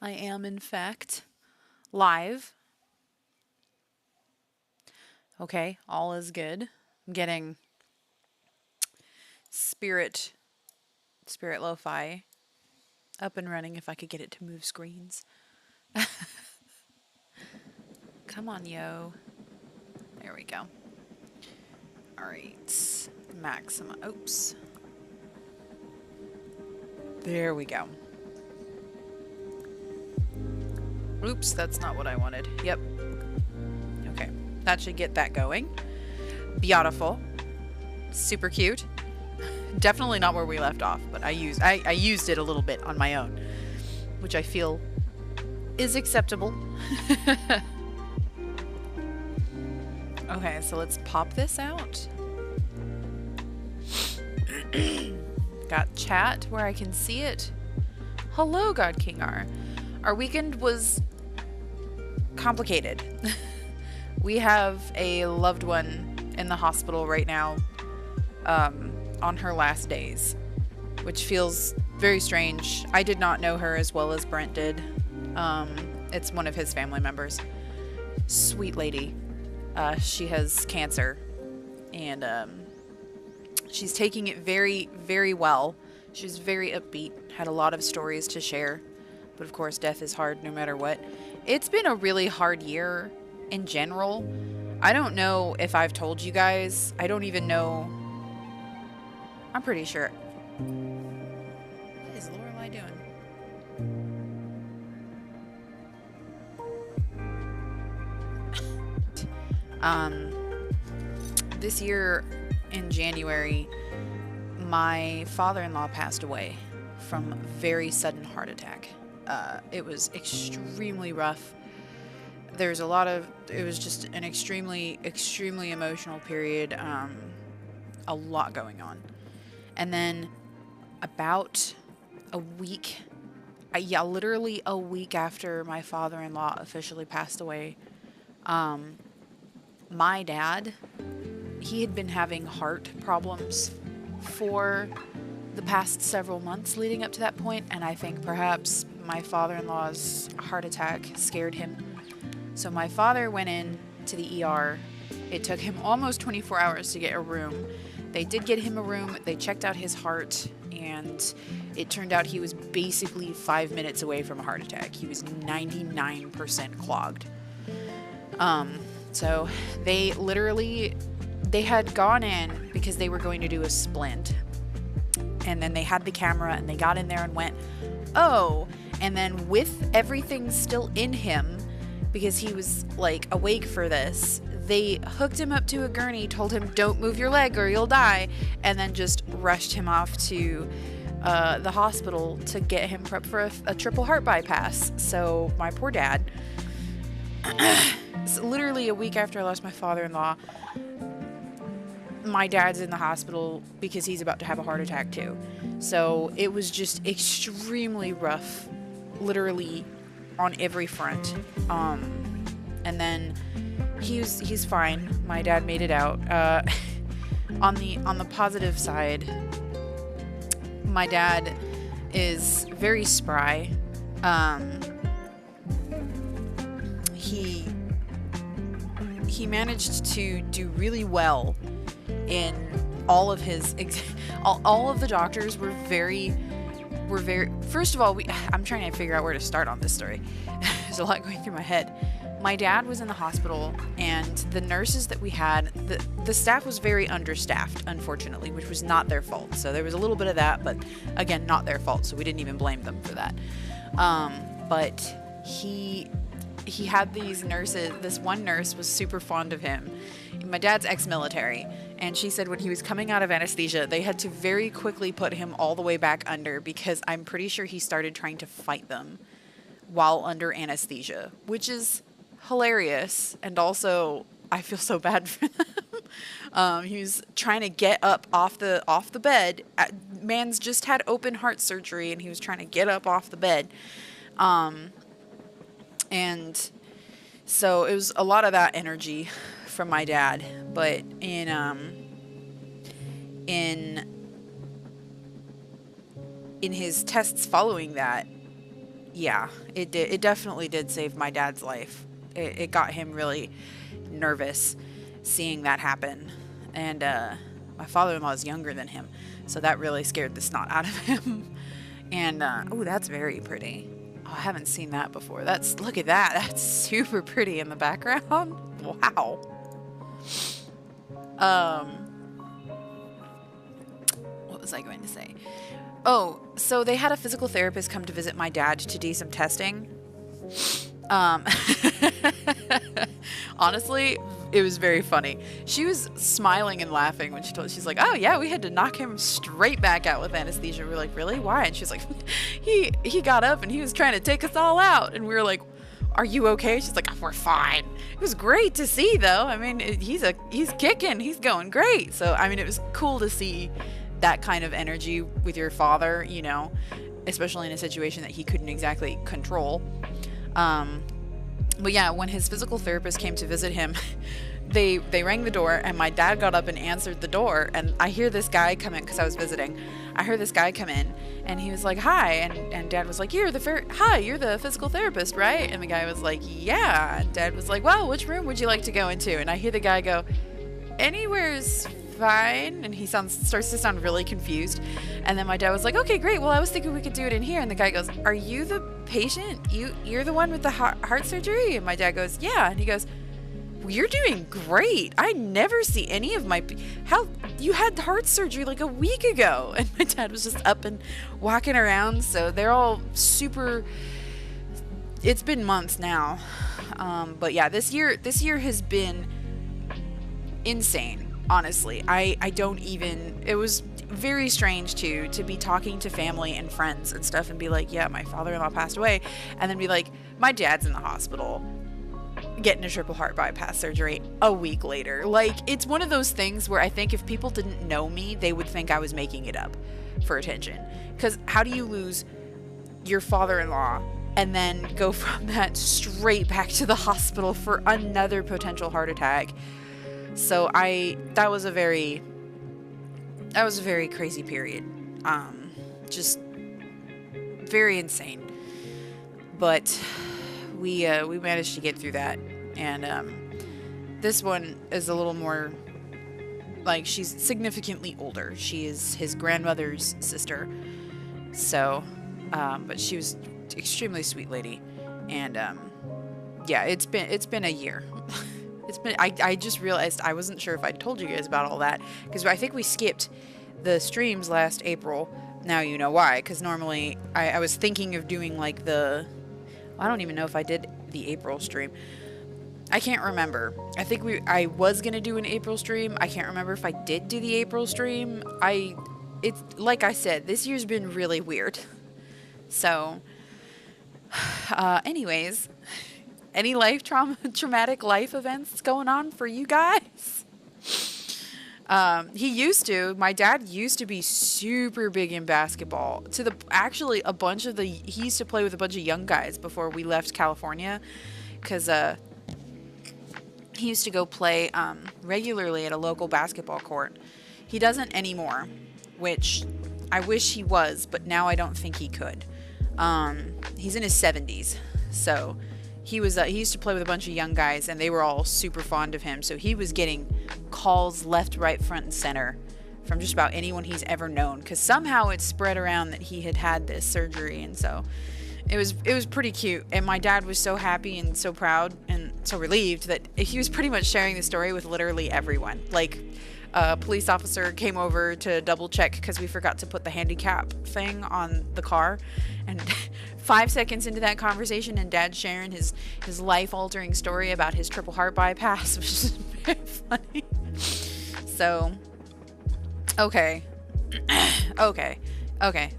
I am, in fact, live. Okay, all is good. I'm getting Spirit Lo-Fi up and running if I could get it to move screens. Come on, yo. There we go. Alright. Maxima. Oops. There we go. Oops, that's not what I wanted. Yep. Okay. That should get that going. Beautiful. Super cute. Definitely not where we left off, but I used it a little bit on my own, which I feel is acceptable. Okay, so let's pop this out. Got chat where I can see it. Hello, God King R. Our weekend was complicated. We have a loved one in the hospital right now, on her last days, which feels very strange. I did not know her as well as Brent did. It's one of his family members. Sweet lady. She has cancer, and she's taking it very, very well. She's very upbeat, had a lot of stories to share, but of course death is hard no matter what. It's been a really hard year in general. I don't know if I've told you guys. I don't even know. I'm pretty sure. What is Lorelai doing? This year in January, my father-in-law passed away from a very sudden heart attack. It was extremely rough. It was just an extremely, extremely emotional period. A lot going on. And then about a week, literally a week after my father-in-law officially passed away, my dad, he had been having heart problems for the past several months leading up to that point, and I think perhaps my father-in-law's heart attack scared him. So my father went in to the ER. It took him almost 24 hours to get a room. They did get him a room. They checked out his heart, and it turned out he was basically 5 minutes away from a heart attack. He was 99% clogged. So they had gone in because they were going to do a splint. And then they had the camera and they got in there and went, oh, and then with everything still in him, because he was like awake for this, they hooked him up to a gurney, told him, don't move your leg or you'll die, and then just rushed him off to the hospital to get him prepped for a triple heart bypass. So my poor dad, it's literally a week after I lost my father-in-law, my dad's in the hospital because he's about to have a heart attack too. So it was just extremely rough, literally on every front. And then he's fine. My dad made it out. On the positive side, my dad is very spry. He managed to do really well in all of his all of the doctors were very first of all, I'm trying to figure out where to start on this story. There's a lot going through my head. My dad was in the hospital, and the nurses that we had, the staff was very understaffed, unfortunately, which was not their fault. So there was a little bit of that, but again, not their fault, so we didn't even blame them for that. But he had these nurses. This one nurse was super fond of him. My dad's ex-military, and she said when he was coming out of anesthesia, they had to very quickly put him all the way back under, because I'm pretty sure he started trying to fight them while under anesthesia, which is hilarious. And also, I feel so bad for them. He was trying to get up off the bed. Man's just had open heart surgery, and he was trying to get up off the bed. And so it was a lot of that energy from my dad. But in his tests following that, Yeah, it did. It definitely did save my dad's life. It got him really nervous seeing that happen. And my father-in-law is younger than him, so that really scared the snot out of him. And oh, that's very pretty. Oh, I haven't seen that before. Look at that. That's super pretty in the background. Wow. What was I going to say? Oh, so they had a physical therapist come to visit my dad to do some testing. Um, honestly, it was very funny. She was smiling and laughing when she's like, oh yeah, we had to knock him straight back out with anesthesia. We're like, really? Why? And she's like, he got up and he was trying to take us all out. And we were like, are you okay? She's like, oh, we're fine. It was great to see though. I mean, he's kicking, he's going great. So, I mean, it was cool to see that kind of energy with your father, you know, especially in a situation that he couldn't exactly control. But yeah, when his physical therapist came to visit him, they rang the door and my dad got up and answered the door, and I hear this guy come in because I was visiting. I heard this guy come in and he was like, hi, and dad was like, you're the physical therapist, right? And the guy was like, yeah. And dad was like, well, which room would you like to go into? And I hear the guy go, anywhere's fine. And he starts to sound really confused. And then my dad was like, okay, great. Well, I was thinking we could do it in here. And the guy goes, are you the patient? You're the one with the heart surgery? And my dad goes, yeah. And he goes, well, you're doing great. I never see any of how you had heart surgery like a week ago. And my dad was just up and walking around. So they're all super, it's been months now. But yeah, this year has been insane. Honestly, I don't even, it was very strange to be talking to family and friends and stuff and be like, yeah, my father-in-law passed away, and then be like, my dad's in the hospital getting a triple heart bypass surgery a week later. Like, it's one of those things where I think if people didn't know me, they would think I was making it up for attention. Because how do you lose your father-in-law and then go from that straight back to the hospital for another potential heart attack? So that was a very crazy period. Just very insane. But we managed to get through that. And this one is a little more, like, she's significantly older. She is his grandmother's sister. So, but she was extremely sweet lady. And yeah, it's been a year. I just realized I wasn't sure if I told you guys about all that, because I think we skipped the streams last April. Now you know why, because normally I was thinking of doing like I don't even know if I did the April stream. I can't remember. I think I was gonna do an April stream. I can't remember if I did do the April stream. It's like I said, this year's been really weird. So anyways, any traumatic life events going on for you guys? My dad used to be super big in basketball. He used to play with a bunch of young guys before we left California, because he used to go play regularly at a local basketball court. He doesn't anymore, which I wish he was, but now I don't think he could. He's in his 70s, so he used to play with a bunch of young guys, and they were all super fond of him. So he was getting calls left, right, front, and center from just about anyone he's ever known, because somehow it spread around that he had this surgery. And so it was pretty cute. And my dad was so happy and so proud and so relieved that he was pretty much sharing the story with literally everyone. Like, a police officer came over to double check because we forgot to put the handicap thing on the car, and 5 seconds into that conversation, and Dad sharing his life-altering story about his triple heart bypass, which is very funny. So, okay,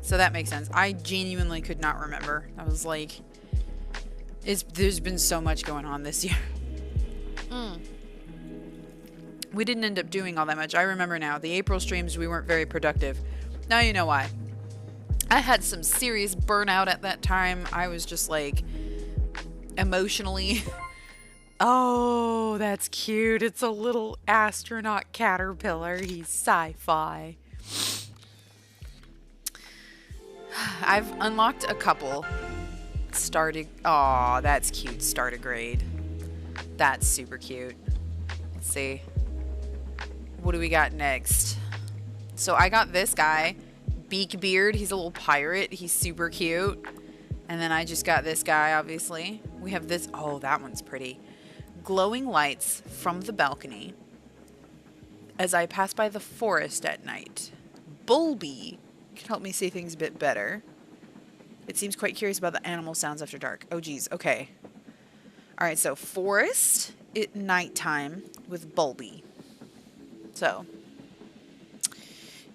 so that makes sense. I genuinely could not remember. I was like, there's been so much going on this year. We didn't end up doing all that much. I remember now. The April streams, we weren't very productive. Now you know why. I had some serious burnout at that time. I was just like, emotionally. Oh, that's cute. It's a little astronaut caterpillar. He's sci-fi. I've unlocked a couple. started. Aw, that's cute. Startigrade. That's super cute. Let's see. What do we got next? So I got this guy. Beakbeard. He's a little pirate. He's super cute. And then I just got this guy, obviously. We have this. Oh, that one's pretty. Glowing lights from the balcony as I pass by the forest at night. Bulby can help me see things a bit better. It seems quite curious about the animal sounds after dark. Oh, geez. Okay. All right, so forest at nighttime with Bulby. So,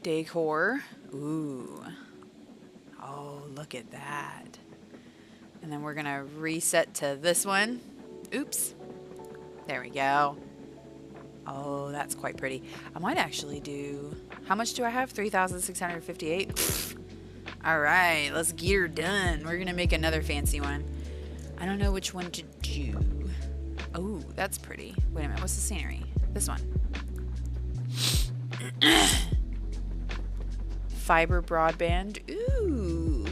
decor. Ooh. Oh, look at that. And then we're going to reset to this one. Oops. There we go. Oh, that's quite pretty. I might actually do... How much do I have? 3,658? All right, let's get her done. We're going to make another fancy one. I don't know which one to do. Oh, that's pretty. Wait a minute. What's the scenery? This one. Fiber broadband. Ooh.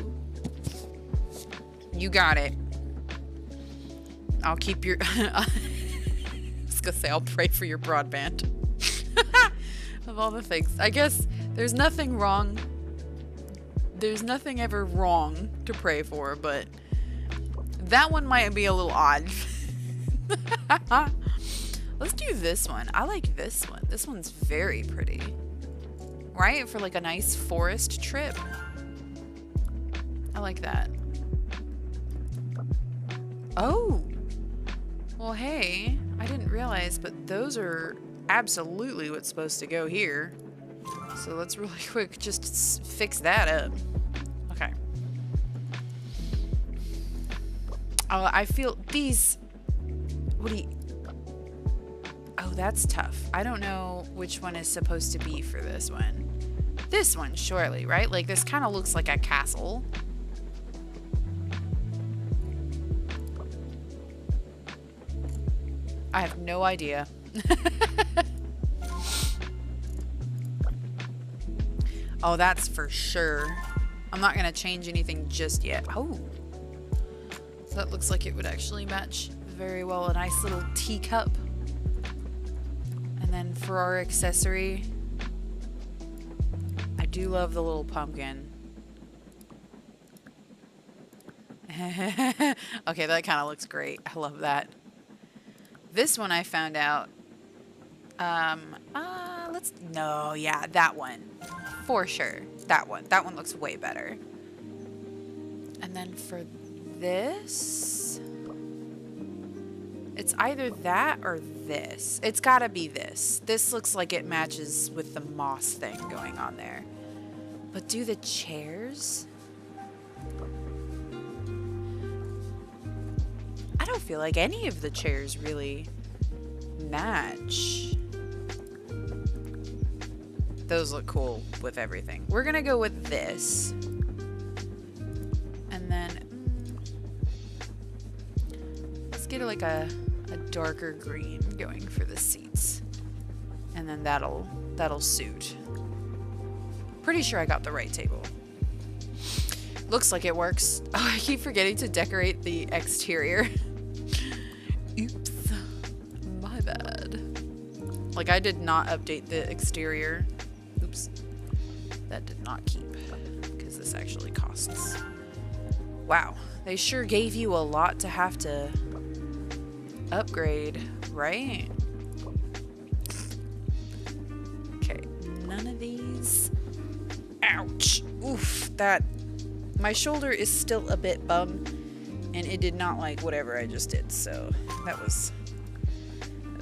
You got it. I'll keep your... I was going to say, I'll pray for your broadband. Of all the things. I guess there's nothing wrong. There's nothing ever wrong to pray for, but that one might be a little odd. Let's do this one. I like this one. This one's very pretty. Right? For like a nice forest trip. I like that. Oh. Well, hey. I didn't realize, but those are absolutely what's supposed to go here. So let's really quick just fix that up. Okay. I feel these... What do you... Oh, that's tough. I don't know which one is supposed to be for this one. This one, surely, right? Like, this kind of looks like a castle. I have no idea. Oh, that's for sure. I'm not going to change anything just yet. Oh. That looks like it would actually match very well. A nice little teacup. And then for our accessory, I do love the little pumpkin. Okay, that kind of looks great. I love that. This one I found out. Yeah, that one. For sure. That one. That one looks way better. And then for this, it's either that or this. It's gotta be this. This looks like it matches with the moss thing going on there. But do the chairs? I don't feel like any of the chairs really match. Those look cool with everything. We're gonna go with this. And then let's get like a darker green going for the seats. And then that'll suit. Pretty sure I got the right table. Looks like it works. Oh, I keep forgetting to decorate the exterior. Oops. My bad. Like, I did not update the exterior. Oops. That did not keep. Because this actually costs. Wow. They sure gave you a lot to have to upgrade, right? Okay. None of these. Ouch. Oof. That... My shoulder is still a bit bummed, and it did not like whatever I just did, so that was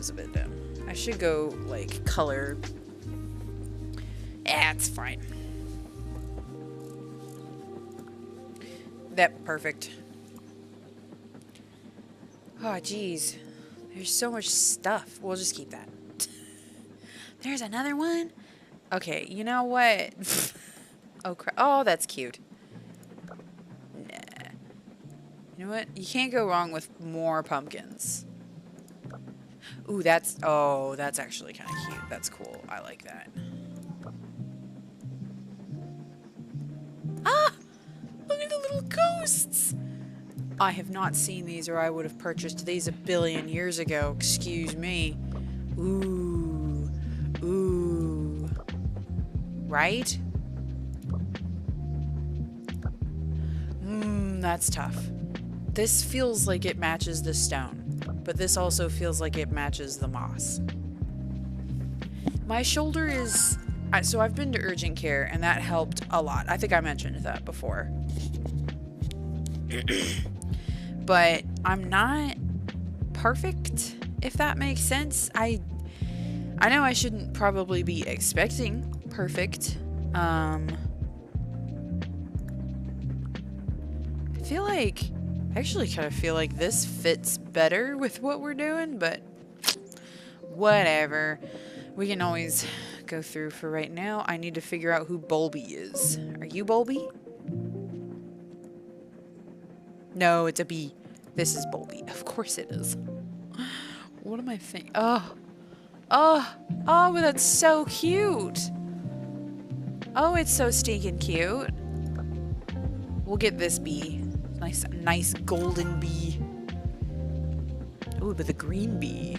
a bit dumb. I should go, like, color. It's fine. That perfect. Oh, geez. There's so much stuff. We'll just keep that. There's another one? Okay, you know what? Oh, crap. Oh, that's cute. You know what? You can't go wrong with more pumpkins. Ooh, that's actually kind of cute. That's cool. I like that. Ah! Look at the little ghosts! I have not seen these, or I would have purchased these a billion years ago. Excuse me. Ooh. Ooh. Right? That's tough. This feels like it matches the stone, but this also feels like it matches the moss. My shoulder is... So I've been to urgent care, and that helped a lot. I think I mentioned that before. But I'm not perfect, if that makes sense. I know I shouldn't probably be expecting perfect. I feel like... I actually kind of feel like this fits better with what we're doing, but whatever. We can always go through. For right now, I need to figure out who Bulby is. Are you Bulby? No, it's a bee. This is Bulby. Of course it is. What am I thinking? Oh, but that's so cute. Oh, it's so stinking cute. We'll get this bee. Nice golden bee. Ooh, but the green bee.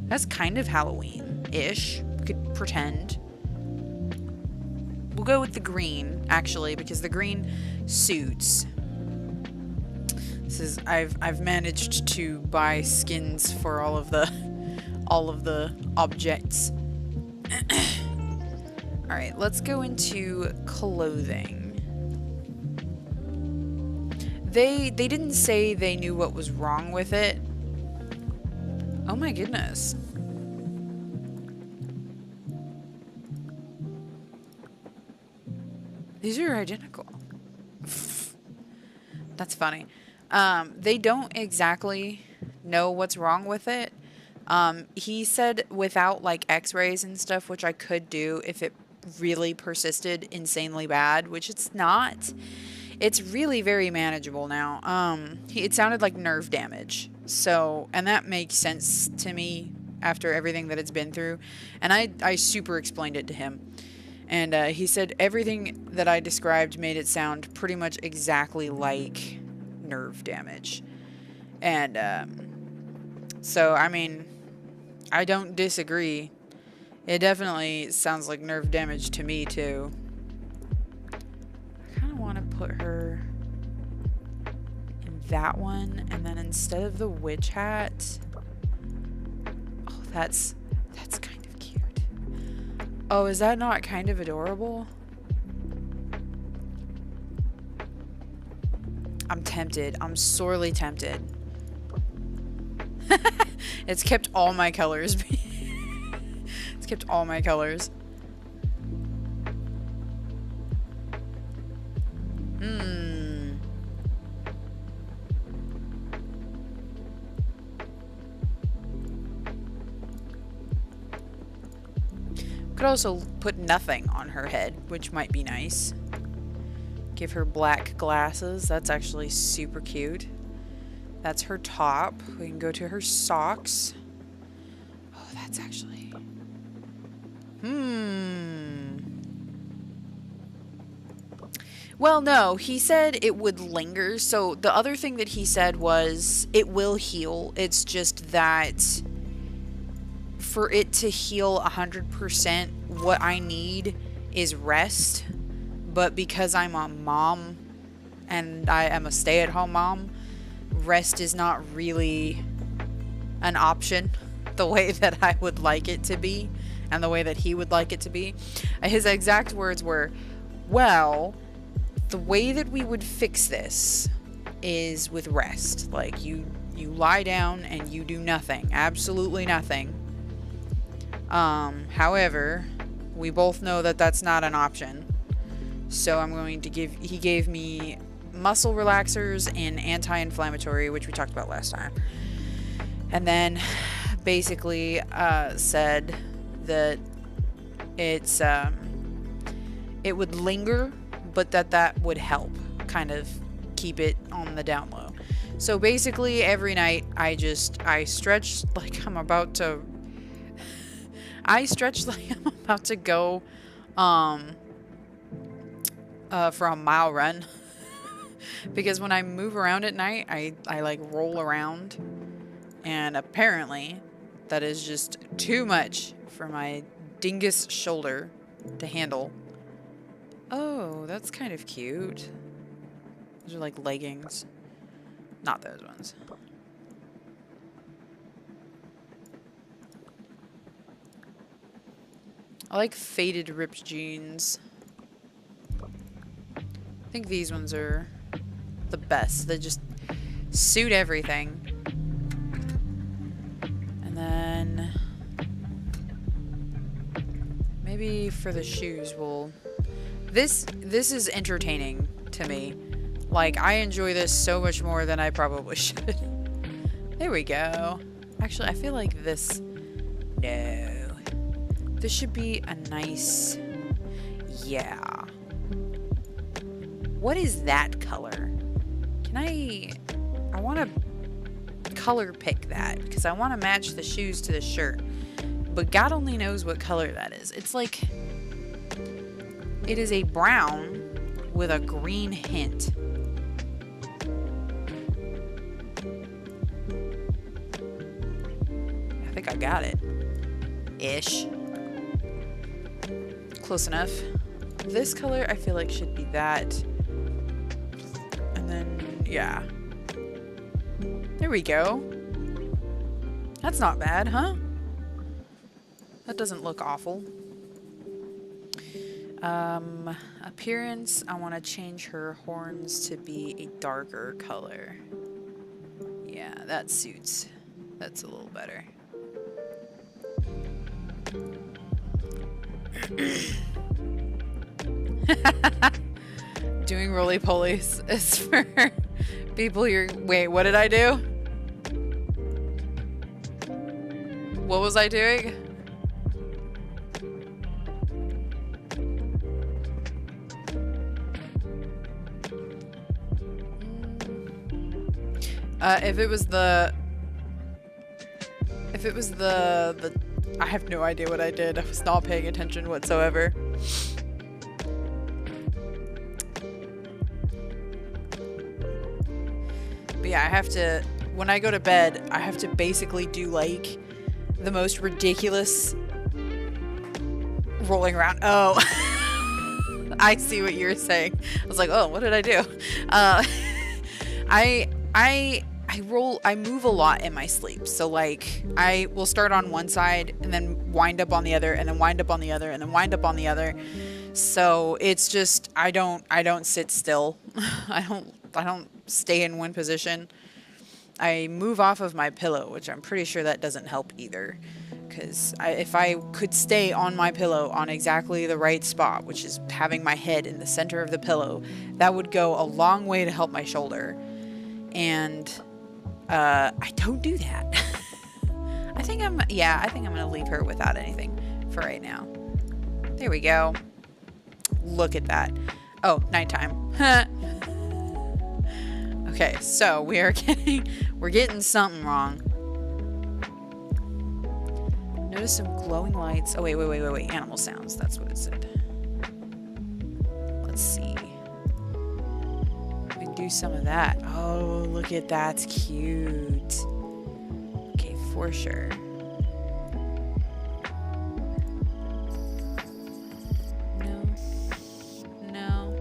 That's kind of Halloween-ish. Could pretend. We'll go with the green, actually, because the green suits. This is I've managed to buy skins for all of the objects. All right, let's go into clothing. They didn't say they knew what was wrong with it. Oh my goodness. These are identical. That's funny. They don't exactly know what's wrong with it. He said without like x-rays and stuff, which I could do if it really persisted insanely bad, which it's not. It's really very manageable now. It sounded like nerve damage. So, and that makes sense to me after everything that it's been through. And I super explained it to him. And he said everything that I described made it sound pretty much exactly like nerve damage. And so, I mean, I don't disagree. It definitely sounds like nerve damage to me, too. I kind of want to put her in that one. And then instead of the witch hat... Oh, that's kind of cute. Oh, is that not kind of adorable? I'm tempted. I'm sorely tempted. It's kept all my colors. It's kept all my colors. Could also put nothing on her head, which might be nice. Give her black glasses. That's actually super cute. That's her top. We can go to her socks. Oh, that's actually... Well, no, he said it would linger. So the other thing that he said was it will heal. It's just that for it to heal 100%, what I need is rest. But because I'm a mom and I am a stay-at-home mom, rest is not really an option the way that I would like it to be and the way that he would like it to be. His exact words were, well, the way that we would fix this is with rest. Like, you lie down and you do nothing. Absolutely nothing. However, we both know that that's not an option. So I'm going to he gave me muscle relaxers and anti-inflammatory, which we talked about last time. And then basically said that it's it would linger, but that would help kind of keep it on the down low. So basically every night I stretch like I'm about to go for a mile run. Because when I move around at night, I like roll around. And apparently, that is just too much for my dingus shoulder to handle. Oh, that's kind of cute. Those are like leggings. Not those ones. I like faded ripped jeans. I think these ones are the best. They just suit everything. And then maybe for the shoes we'll... This is entertaining to me. Like, I enjoy this so much more than I probably should. There we go. Actually, I feel like this... No. This should be a nice... Yeah. What is that color? Can I want to color pick that because I want to match the shoes to the shirt. But God only knows what color that is. It's like... It is a brown with a green hint. I think I got it. Ish. Close enough. This color I feel like should be that. And then, yeah. There we go. That's not bad, huh? That doesn't look awful. Appearance, I want to change her horns to be a darker color. Yeah, that suits. That's a little better. Doing roly-polies is for people you're... Wait, what did I do? What was I doing? If it was the I have no idea what I did. I was not paying attention whatsoever. But yeah, I have to, when I go to bed, I have to basically do like the most ridiculous rolling around. Oh, I see what you're saying. I was like, oh, what did I do? I move a lot in my sleep. So like I will start on one side and then wind up on the other and then wind up on the other and then wind up on the other. So it's just, I don't sit still. I don't stay in one position. I move off of my pillow, which I'm pretty sure that doesn't help either. Because if I could stay on my pillow on exactly the right spot, which is having my head in the center of the pillow, that would go a long way to help my shoulder. And I don't do that. I think I'm gonna leave her without anything for right now. There we go. Look at that. Oh, nighttime. Okay, so we're getting something wrong. Notice some glowing lights. Oh, wait. Animal sounds. That's what it said. Let's see. We can do some of that. Oh, look at that. It's cute. Okay, for sure. No.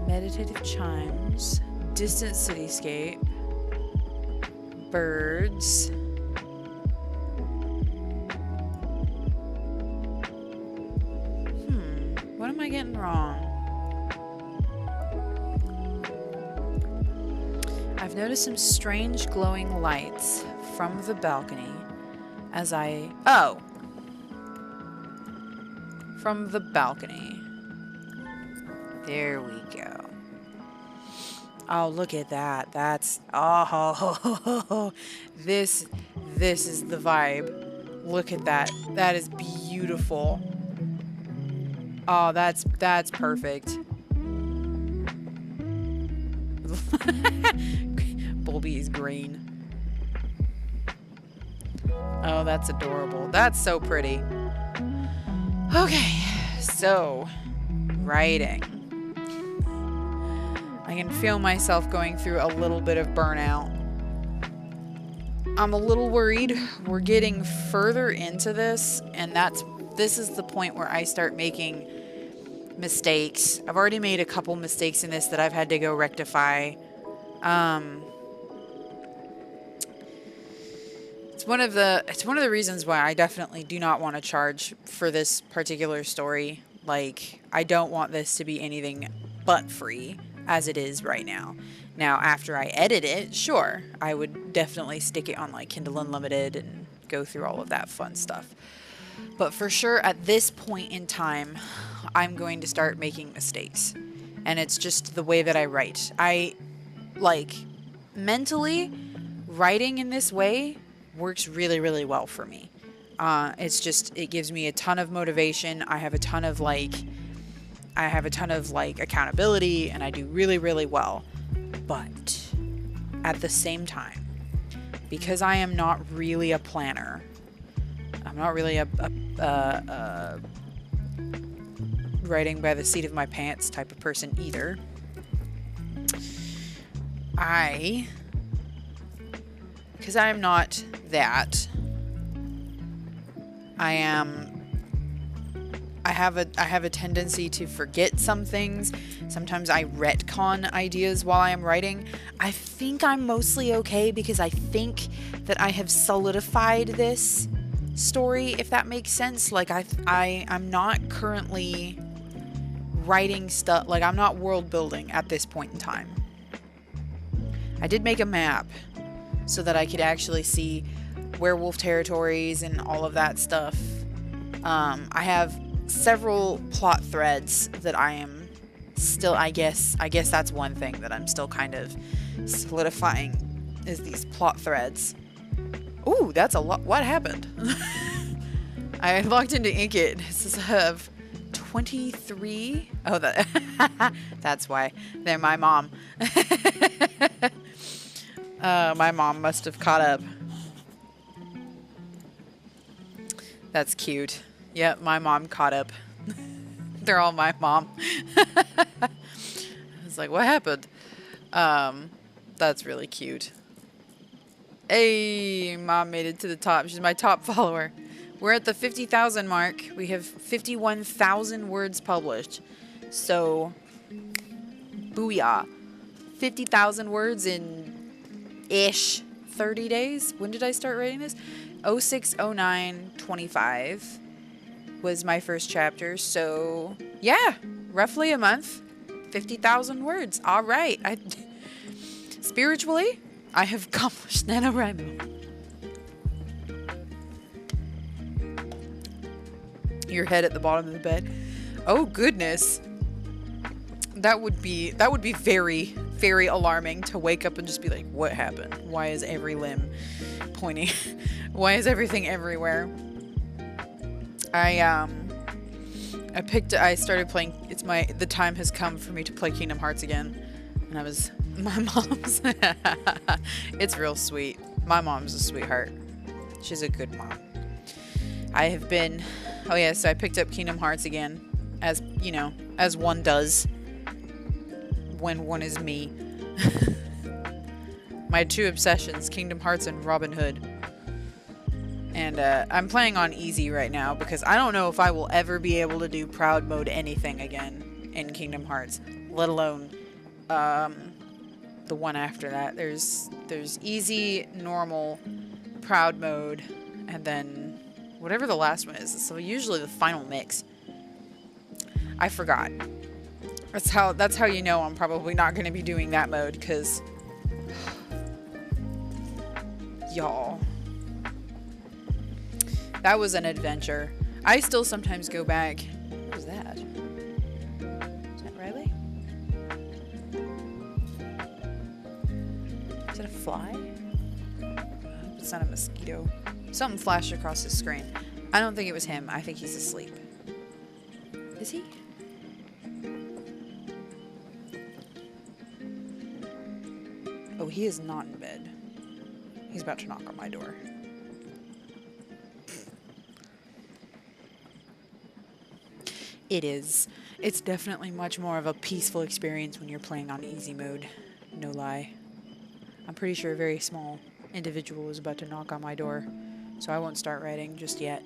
Meditative chimes. Distant cityscape. Birds. What am I getting wrong? I've noticed some strange glowing lights from the balcony as I... Oh! From the balcony. There we go. Oh, look at that. That's... Oh! This is the vibe. Look at that. That is beautiful. Oh, that's perfect. Bulby is green. Oh, that's adorable. That's so pretty. Okay, so writing. I can feel myself going through a little bit of burnout. I'm a little worried. We're getting further into this, and this is the point where I start making mistakes. I've already made a couple mistakes in this that I've had to go rectify. It's one of the reasons why I definitely do not want to charge for this particular story. Like, I don't want this to be anything but free as it is right now. Now, after I edit it, sure, I would definitely stick it on like Kindle Unlimited and go through all of that fun stuff. But for sure, at this point in time, I'm going to start making mistakes. And it's just the way that I write. Mentally, writing in this way works really, really well for me. It gives me a ton of motivation. I have a ton of accountability, and I do really, really well. But at the same time, because I am not really a planner, I'm not really a writing by the seat of my pants type of person either. Because I am not that, I have a tendency to forget some things. Sometimes I retcon ideas while I am writing. I think I'm mostly okay because I think that I have solidified this story, if that makes sense. Like I'm not currently writing stuff, like I'm not world building at this point in time. I did make a map so that I could actually see werewolf territories and all of that stuff. I have several plot threads that I am still, I guess that's one thing that I'm still kind of solidifying, is these plot threads. Ooh, that's a lot. What happened? I logged into Inkitt. This is 23. Oh, that's why. They're my mom. My mom must have caught up. That's cute. Yep, my mom caught up. They're all my mom. I was like, what happened? That's really cute. Hey, mom made it to the top. She's my top follower. We're at the 50,000 mark. We have 51,000 words published. So, booyah. 50,000 words in ish 30 days. When did I start writing this? 06/09/25 was my first chapter. So, yeah, roughly a month. 50,000 words. All right. Spiritually, I have accomplished NaNoWriMo. Your head at the bottom of the bed. Oh goodness. That would be very, very alarming to wake up and just be like, what happened? Why is every limb pointing? Why is everything everywhere? I started playing, the time has come for me to play Kingdom Hearts again. And my mom's, it's real sweet. My mom's a sweetheart. She's a good mom. So I picked up Kingdom Hearts again, as one does when one is me. My two obsessions, Kingdom Hearts and Robin Hood. And I'm playing on easy right now because I don't know if I will ever be able to do proud mode anything again in Kingdom Hearts, let alone the one after that. There's easy, normal, proud mode, and then whatever the last one is. So usually the final mix. I forgot. That's how you know I'm probably not going to be doing that mode, because y'all, that was an adventure. I still sometimes go back. What was that? Is that Riley? Is it a fly? It's not a mosquito. Something flashed across his screen. I don't think it was him. I think he's asleep. Is he? Oh, he is not in bed. He's about to knock on my door. It is It's definitely much more of a peaceful experience when you're playing on easy mode. No lie. I'm pretty sure a very small individual is about to knock on my door, so I won't start writing just yet.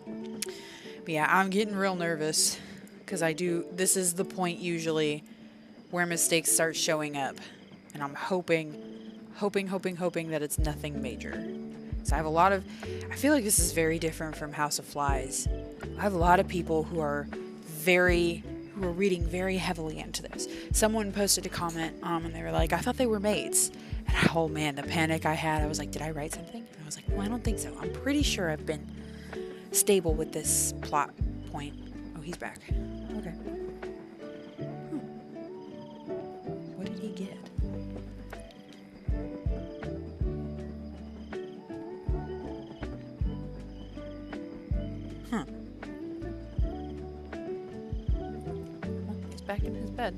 But yeah, I'm getting real nervous because this is the point usually where mistakes start showing up. And I'm hoping that it's nothing major. So I feel like this is very different from House of Flies. I have a lot of people who are reading very heavily into this. Someone posted a comment, and they were like, I thought they were mates. And oh man, the panic I had, I was like, did I write something? And I was like, well, I don't think so. I'm pretty sure I've been stable with this plot point. Oh, he's back. Okay. What did he get? Huh. Well, he's back in his bed.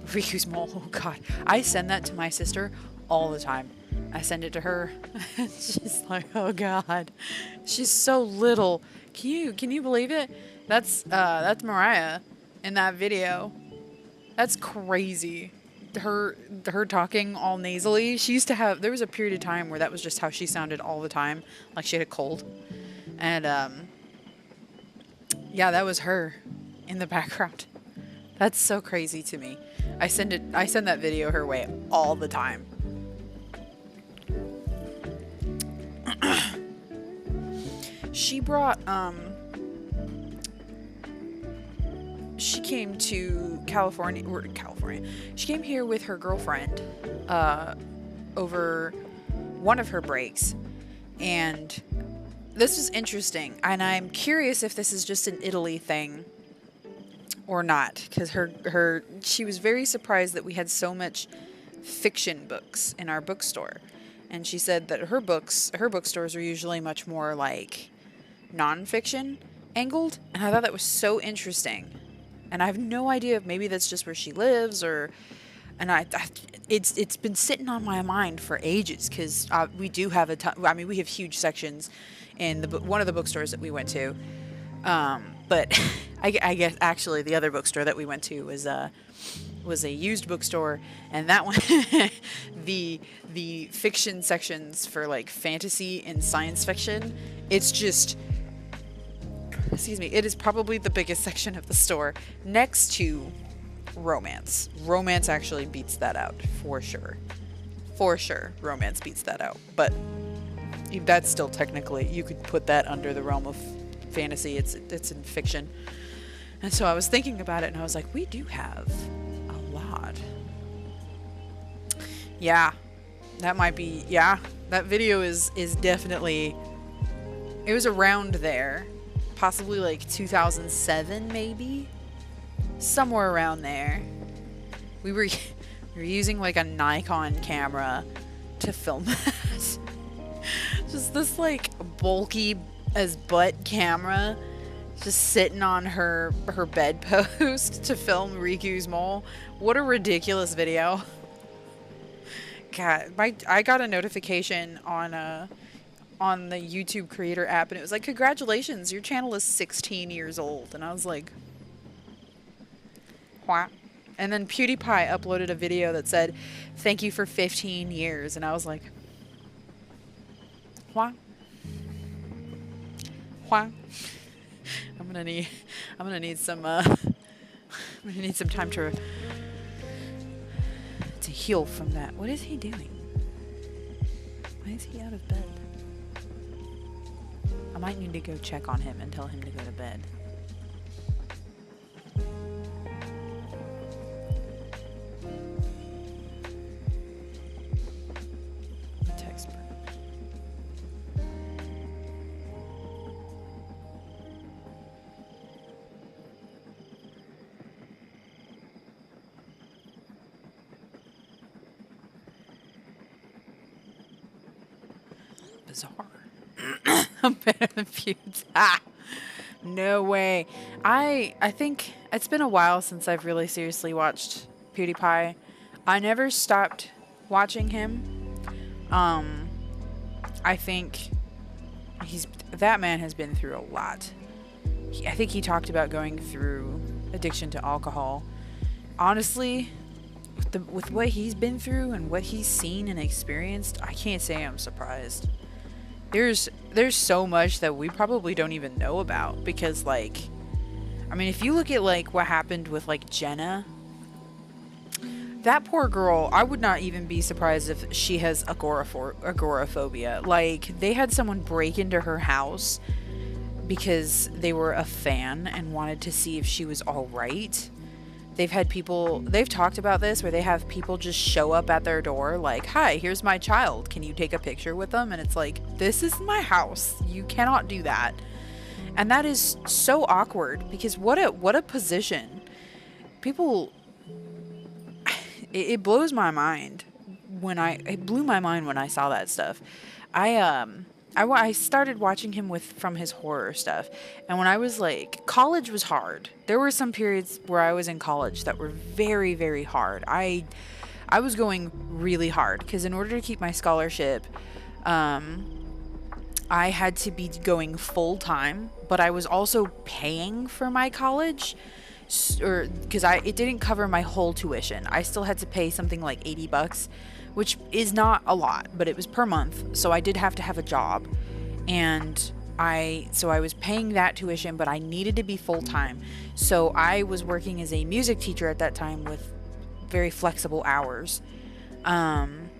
Riku's mole. Oh god. I send that to my sister all the time. I send it to her. She's like, oh god. She's so little. Can you believe it? That's Mariah in that video. That's crazy. Her talking all nasally. There was a period of time where that was just how she sounded all the time, like she had a cold. And yeah, that was her in the background. That's so crazy to me. I send that video her way all the time. She brought she came to California. She came here with her girlfriend over one of her breaks, and this was interesting, and I'm curious if this is just an Italy thing or not, because she was very surprised that we had so much fiction books in our bookstore, and she said that her bookstores are usually much more like non-fiction angled, and I thought that was so interesting. And I have no idea if maybe that's just where she lives, it's been sitting on my mind for ages, because we do have we have huge sections in one of the bookstores that we went to, but I guess actually the other bookstore that we went to was a used bookstore, and that one the fiction sections for like fantasy and science fiction, it's just, excuse me, it is probably the biggest section of the store next to romance. Romance actually beats that out for sure. For sure, romance beats that out. But that's still technically, you could put that under the realm of fantasy. It's in fiction. And so I was thinking about it, and I was like, we do have a lot. Yeah, that might be, yeah, that video is definitely, it was around there. Possibly like 2007, maybe? Somewhere around there. We were using like a Nikon camera to film that. Just this like bulky as butt camera just sitting on her bedpost to film Riku's mole. What a ridiculous video. God, I got a notification on the YouTube creator app, and it was like, congratulations, your channel is 16 years old. And I was like, what? And then PewDiePie uploaded a video that said, thank you for 15 years. And I was like, what? What? I'm gonna need some time to heal from that. What is he doing? Why is he out of bed? I might need to go check on him and tell him to go to bed. Text. Bizarre. I'm better than feuds. Ah, no way. I think it's been a while since I've really seriously watched PewDiePie. I never stopped watching him. I think that man has been through a lot. I think he talked about going through addiction to alcohol. Honestly, with what he's been through and what he's seen and experienced, I can't say I'm surprised. There's so much that we probably don't even know about because, like, I mean, if you look at like what happened with like Jenna, that poor girl, I would not even be surprised if she has agoraphobia. Like, they had someone break into her house because they were a fan and wanted to see if she was all right. They've talked about this where they have people just show up at their door like, "Hi, here's my child. Can you take a picture with them?" And it's like, this is my house. You cannot do that. And that is so awkward because what a position. People, it blows my mind it blew my mind when I saw that stuff. I started watching him from his horror stuff. And when I was like, college was hard. There were some periods where I was in college that were very, very hard. I was going really hard because in order to keep my scholarship, I had to be going full time, but I was also paying for my college, or because it didn't cover my whole tuition. I still had to pay something like $80, which is not a lot, but it was per month. So I did have to have a job, and I was paying that tuition, but I needed to be full time. So I was working as a music teacher at that time with very flexible hours, and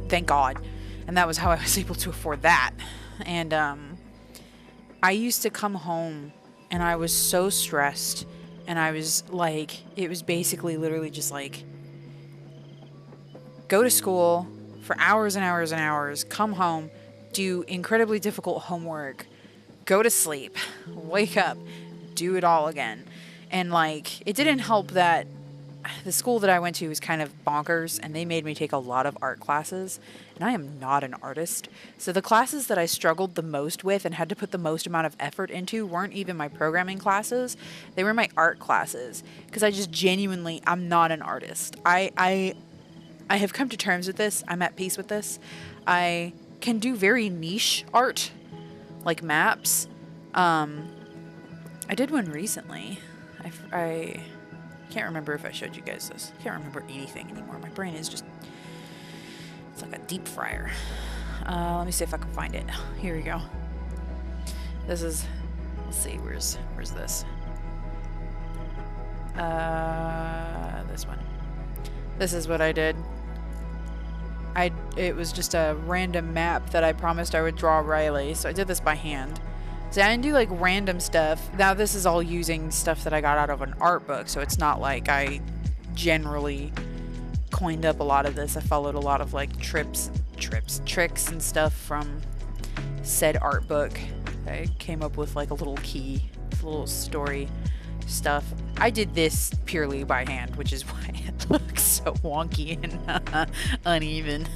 thank God. And that was how I was able to afford that. And I used to come home and I was so stressed, and I was like, it was basically literally just like, go to school for hours and hours and hours, come home, do incredibly difficult homework, go to sleep, wake up, do it all again. And like, it didn't help that the school that I went to was kind of bonkers, and they made me take a lot of art classes, and I am not an artist. So the classes that I struggled the most with and had to put the most amount of effort into weren't even my programming classes. They were my art classes, because I just genuinely, I'm not an artist. I have come to terms with this. I'm at peace with this. I can do very niche art, like maps. I did one recently. I can't remember if I showed you guys this. I can't remember anything anymore. My brain is just, it's like a deep fryer. Let me see if I can find it. Here we go. This is, let's see, where's this? This one. This is what I did. It was just a random map that I promised I would draw Riley, so I did this by hand. So I didn't do like random stuff. Now this is all using stuff that I got out of an art book, so it's not like I generally coined up a lot of this. I followed a lot of like tricks and stuff from said art book. I came up with like a little key, a little story stuff. I did this purely by hand, which is why it looks so wonky and uneven.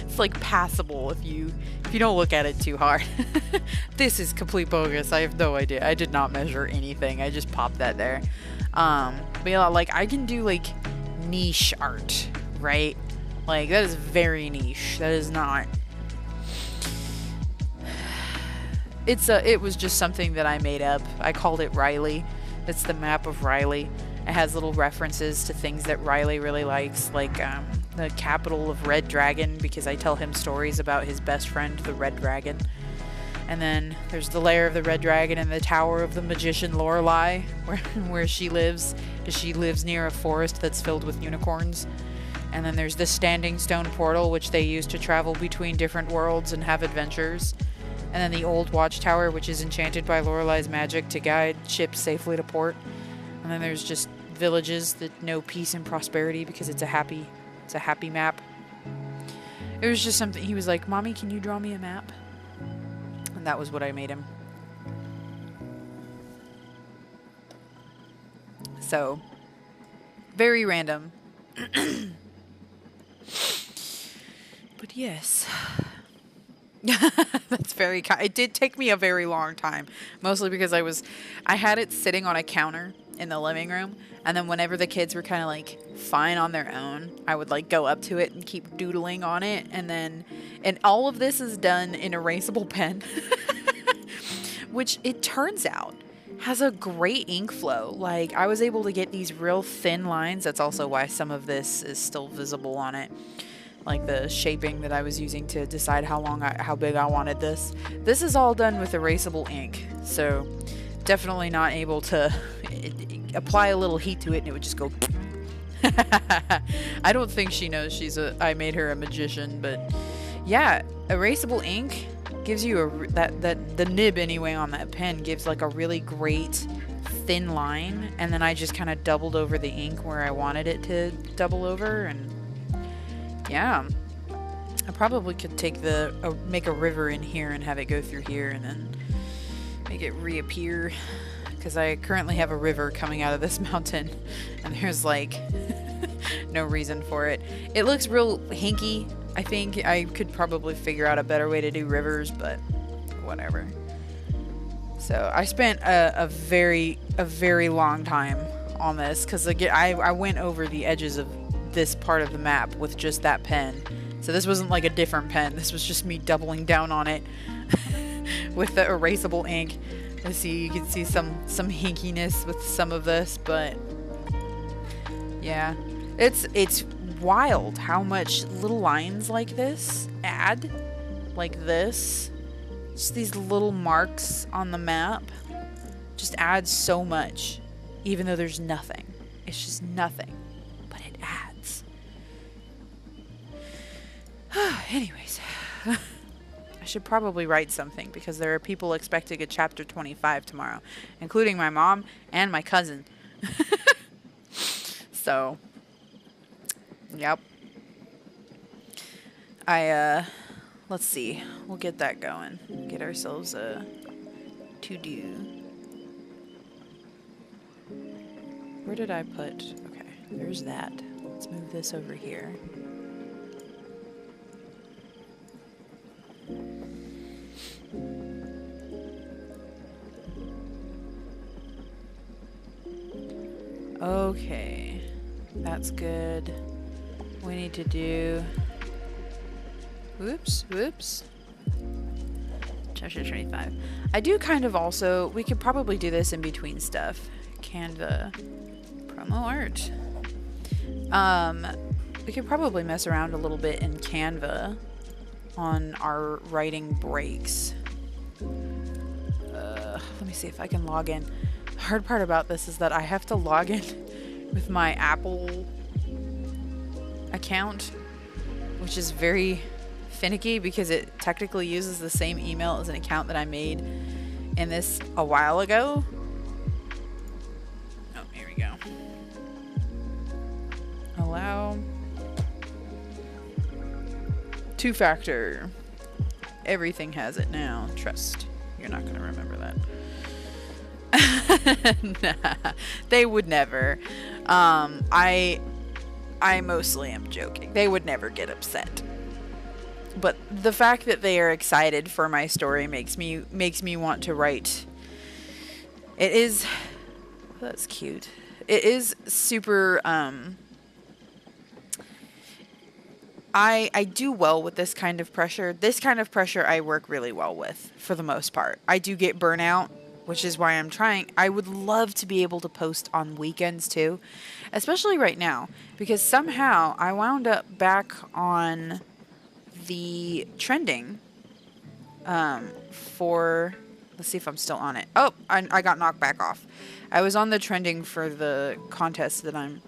It's like passable if you don't look at it too hard. This is complete bogus. I have no idea. I did not measure anything. I just popped that there. But yeah, like I can do like niche art, right? Like that is very niche. That is not. It was just something that I made up. I called it Riley. It's the map of Riley. It has little references to things that Riley really likes, like the capital of Red Dragon, because I tell him stories about his best friend, the Red Dragon. And then there's the lair of the Red Dragon and the tower of the magician Lorelei, where she lives. She lives near a forest that's filled with unicorns. And then there's the standing stone portal, which they use to travel between different worlds and have adventures. And then the old watchtower, which is enchanted by Lorelei's magic to guide ships safely to port. And then there's just villages that know peace and prosperity because it's a happy map. It was just something, he was like, "Mommy, can you draw me a map?" And that was what I made him. So, very random. But yes. That's very kind. It did take me a very long time, mostly because I had it sitting on a counter in the living room, and then whenever the kids were kind of like fine on their own, I would like go up to it and keep doodling on it, and all of this is done in erasable pen. which it turns out has a great ink flow. Like, I was able to get these real thin lines. That's also why some of this is still visible on it. Like the shaping that I was using to decide how big I wanted this. This is all done with erasable ink. So definitely not able to apply a little heat to it and it would just go. I don't think she knows I made her a magician, but yeah, erasable ink gives you the nib anyway on that pen gives like a really great thin line, and then I just kind of doubled over the ink where I wanted it to double over, and yeah, I probably could make a river in here and have it go through here and then make it reappear, because I currently have a river coming out of this mountain and there's like no reason for it. It looks real hinky. I think I could probably figure out a better way to do rivers, but whatever. So I spent a very long time on this, because I went over the edges of this part of the map with just that pen. So this wasn't like a different pen. This was just me doubling down on it with the erasable ink. Let's see, you can see some hinkiness with some of this, but yeah, it's wild how much little lines like this add, like this, just these little marks on the map just add so much, even though there's nothing. It's just nothing, but it adds. Anyways, I should probably write something, because there are people expecting a chapter 25 tomorrow, including my mom and my cousin. So yep. Let's see. We'll get that going. Get ourselves a to-do. Where did I put? Okay, there's that. Let's move this over here. Okay. That's good. We need to do... Whoops. Chapter 25. I do kind of also... We could probably do this in between stuff. Canva. Promo art. We could probably mess around a little bit in Canva on our writing breaks. Let me see if I can log in. The hard part about this is that I have to log in with my Apple account, which is very finicky because it technically uses the same email as an account that I made in this a while ago. Oh, here we go. Allow two-factor. Everything has it now. Trust. You're not going to remember that. Nah, they would never. I mostly am joking. They would never get upset. But the fact that they are excited for my story makes me want to write. It is... That's cute. It is super... I do well with this kind of pressure. This kind of pressure I work really well with, for the most part. I do get burnout, which is why I'm trying. I would love to be able to post on weekends too, especially right now, because somehow I wound up back on the trending for... Let's see if I'm still on it. Oh, I got knocked back off. I was on the trending for the contest that I'm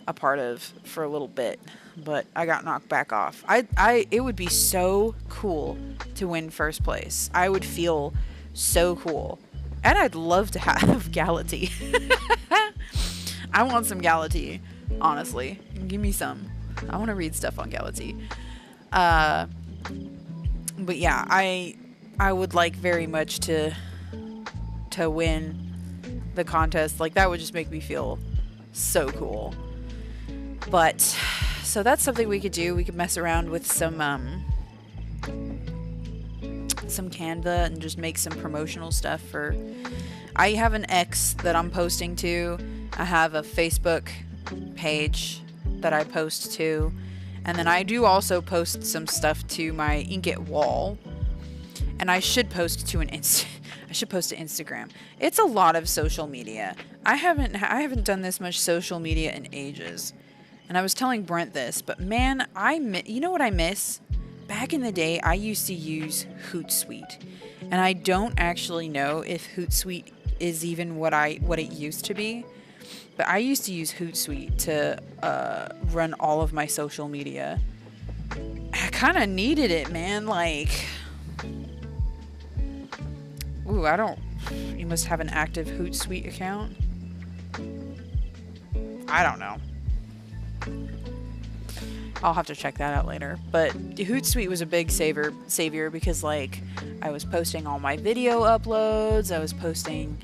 a part of for a little bit, but I got knocked back off. It would be so cool to win first place. I would feel so cool. And I'd love to have Galatea. I want some Galatea, honestly. Give me some. I want to read stuff on Galatea. But yeah, I would like very much to win the contest. Like, that would just make me feel so cool. But so that's something we could do. We could mess around with some Canva and just make some promotional stuff for... I have an X that I'm posting to. I have a Facebook page that I post to. And then I do also post some stuff to my Inkitt wall. And I should post to I should post to Instagram. It's a lot of social media. I haven't done this much social media in ages. And I was telling Brent this, but man, you know what I miss? Back in the day, I used to use Hootsuite. And I don't actually know if Hootsuite is even what it used to be. But I used to use Hootsuite to run all of my social media. I kind of needed it, man. Like, ooh, you must have an active Hootsuite account. I don't know. I'll have to check that out later. But Hootsuite was a big savior because, like, I was posting all my video uploads. I was posting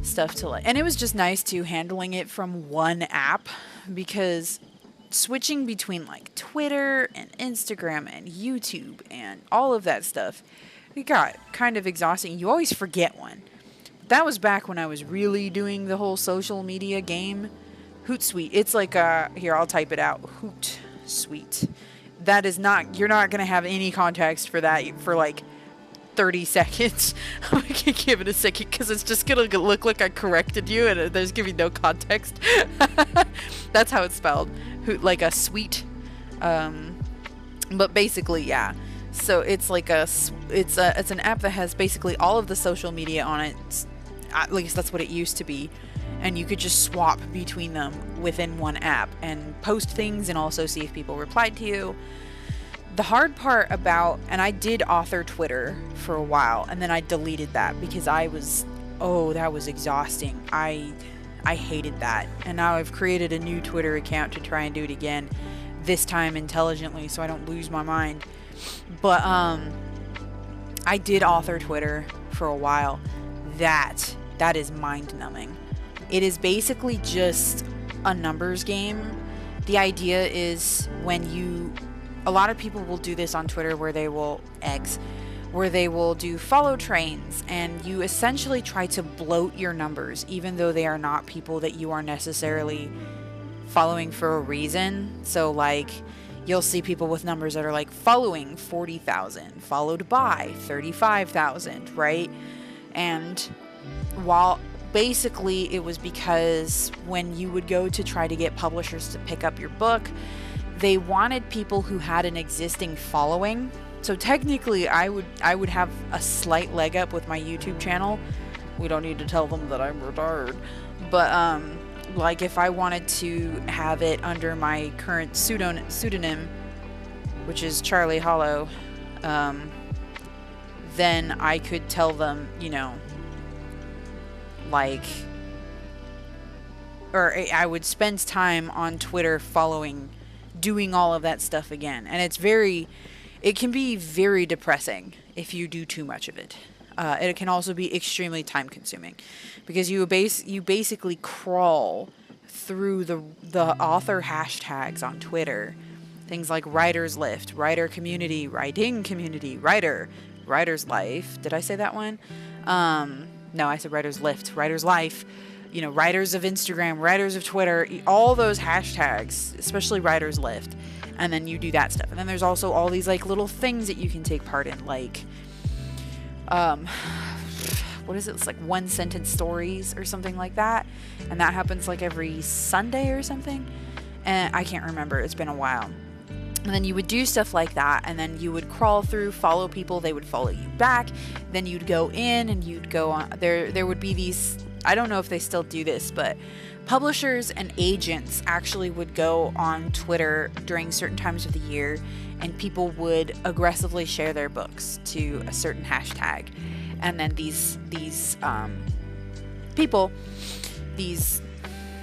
stuff to, like, and it was just nice too, handling it from one app, because switching between like Twitter and Instagram and YouTube and all of that stuff, it got kind of exhausting. You always forget one. That was back when I was really doing the whole social media game. Hootsuite. It's like here, I'll type it out. Hootsuite. That is not, you're not going to have any context for that for like 30 seconds. I'm going to give it a second because it's just going to look like I corrected you and there's going to be no context. That's how it's spelled. Like a sweet. But basically, yeah. So it's like it's an app that has basically all of the social media on it. At least that's what it used to be. And you could just swap between them within one app and post things and also see if people replied to you. The hard part about, and I did author Twitter for a while, and then I deleted that because that was exhausting. I hated that. And now I've created a new Twitter account to try and do it again, this time intelligently so I don't lose my mind. But I did author Twitter for a while. That is mind-numbing. It is basically just a numbers game. The idea is a lot of people will do this on Twitter where they will do follow trains, and you essentially try to bloat your numbers even though they are not people that you are necessarily following for a reason. So like you'll see people with numbers that are like following 40,000 followed by 35,000, right? And while basically it was because when you would go to try to get publishers to pick up your book, they wanted people who had an existing following. So technically I would have a slight leg up with my YouTube channel. We don't need to tell them that I'm retired. But like if I wanted to have it under my current pseudonym, which is Charlie Hollow, then I could tell them, or I would spend time on Twitter doing all of that stuff again. And it can be very depressing if you do too much of it. It can also be extremely time consuming because you basically crawl through the author hashtags on Twitter. Things like Writer's Lift, Writer Community, Writing Community, Writer, Writer's Life. Did I say that one? No, I said Writer's Lift, Writer's Life. Writers of Instagram, writers of Twitter, all those hashtags, especially Writer's Lift. And then you do that stuff. And then there's also all these like little things that you can take part in, like, what is it? It's like one sentence stories or something like that. And that happens like every Sunday or something. And I can't remember. It's been a while. And then you would do stuff like that, and then you would crawl through, follow people, they would follow you back. Then you'd go in and you'd go on. There would be these, I don't know if they still do this, but publishers and agents actually would go on Twitter during certain times of the year, and people would aggressively share their books to a certain hashtag. And then these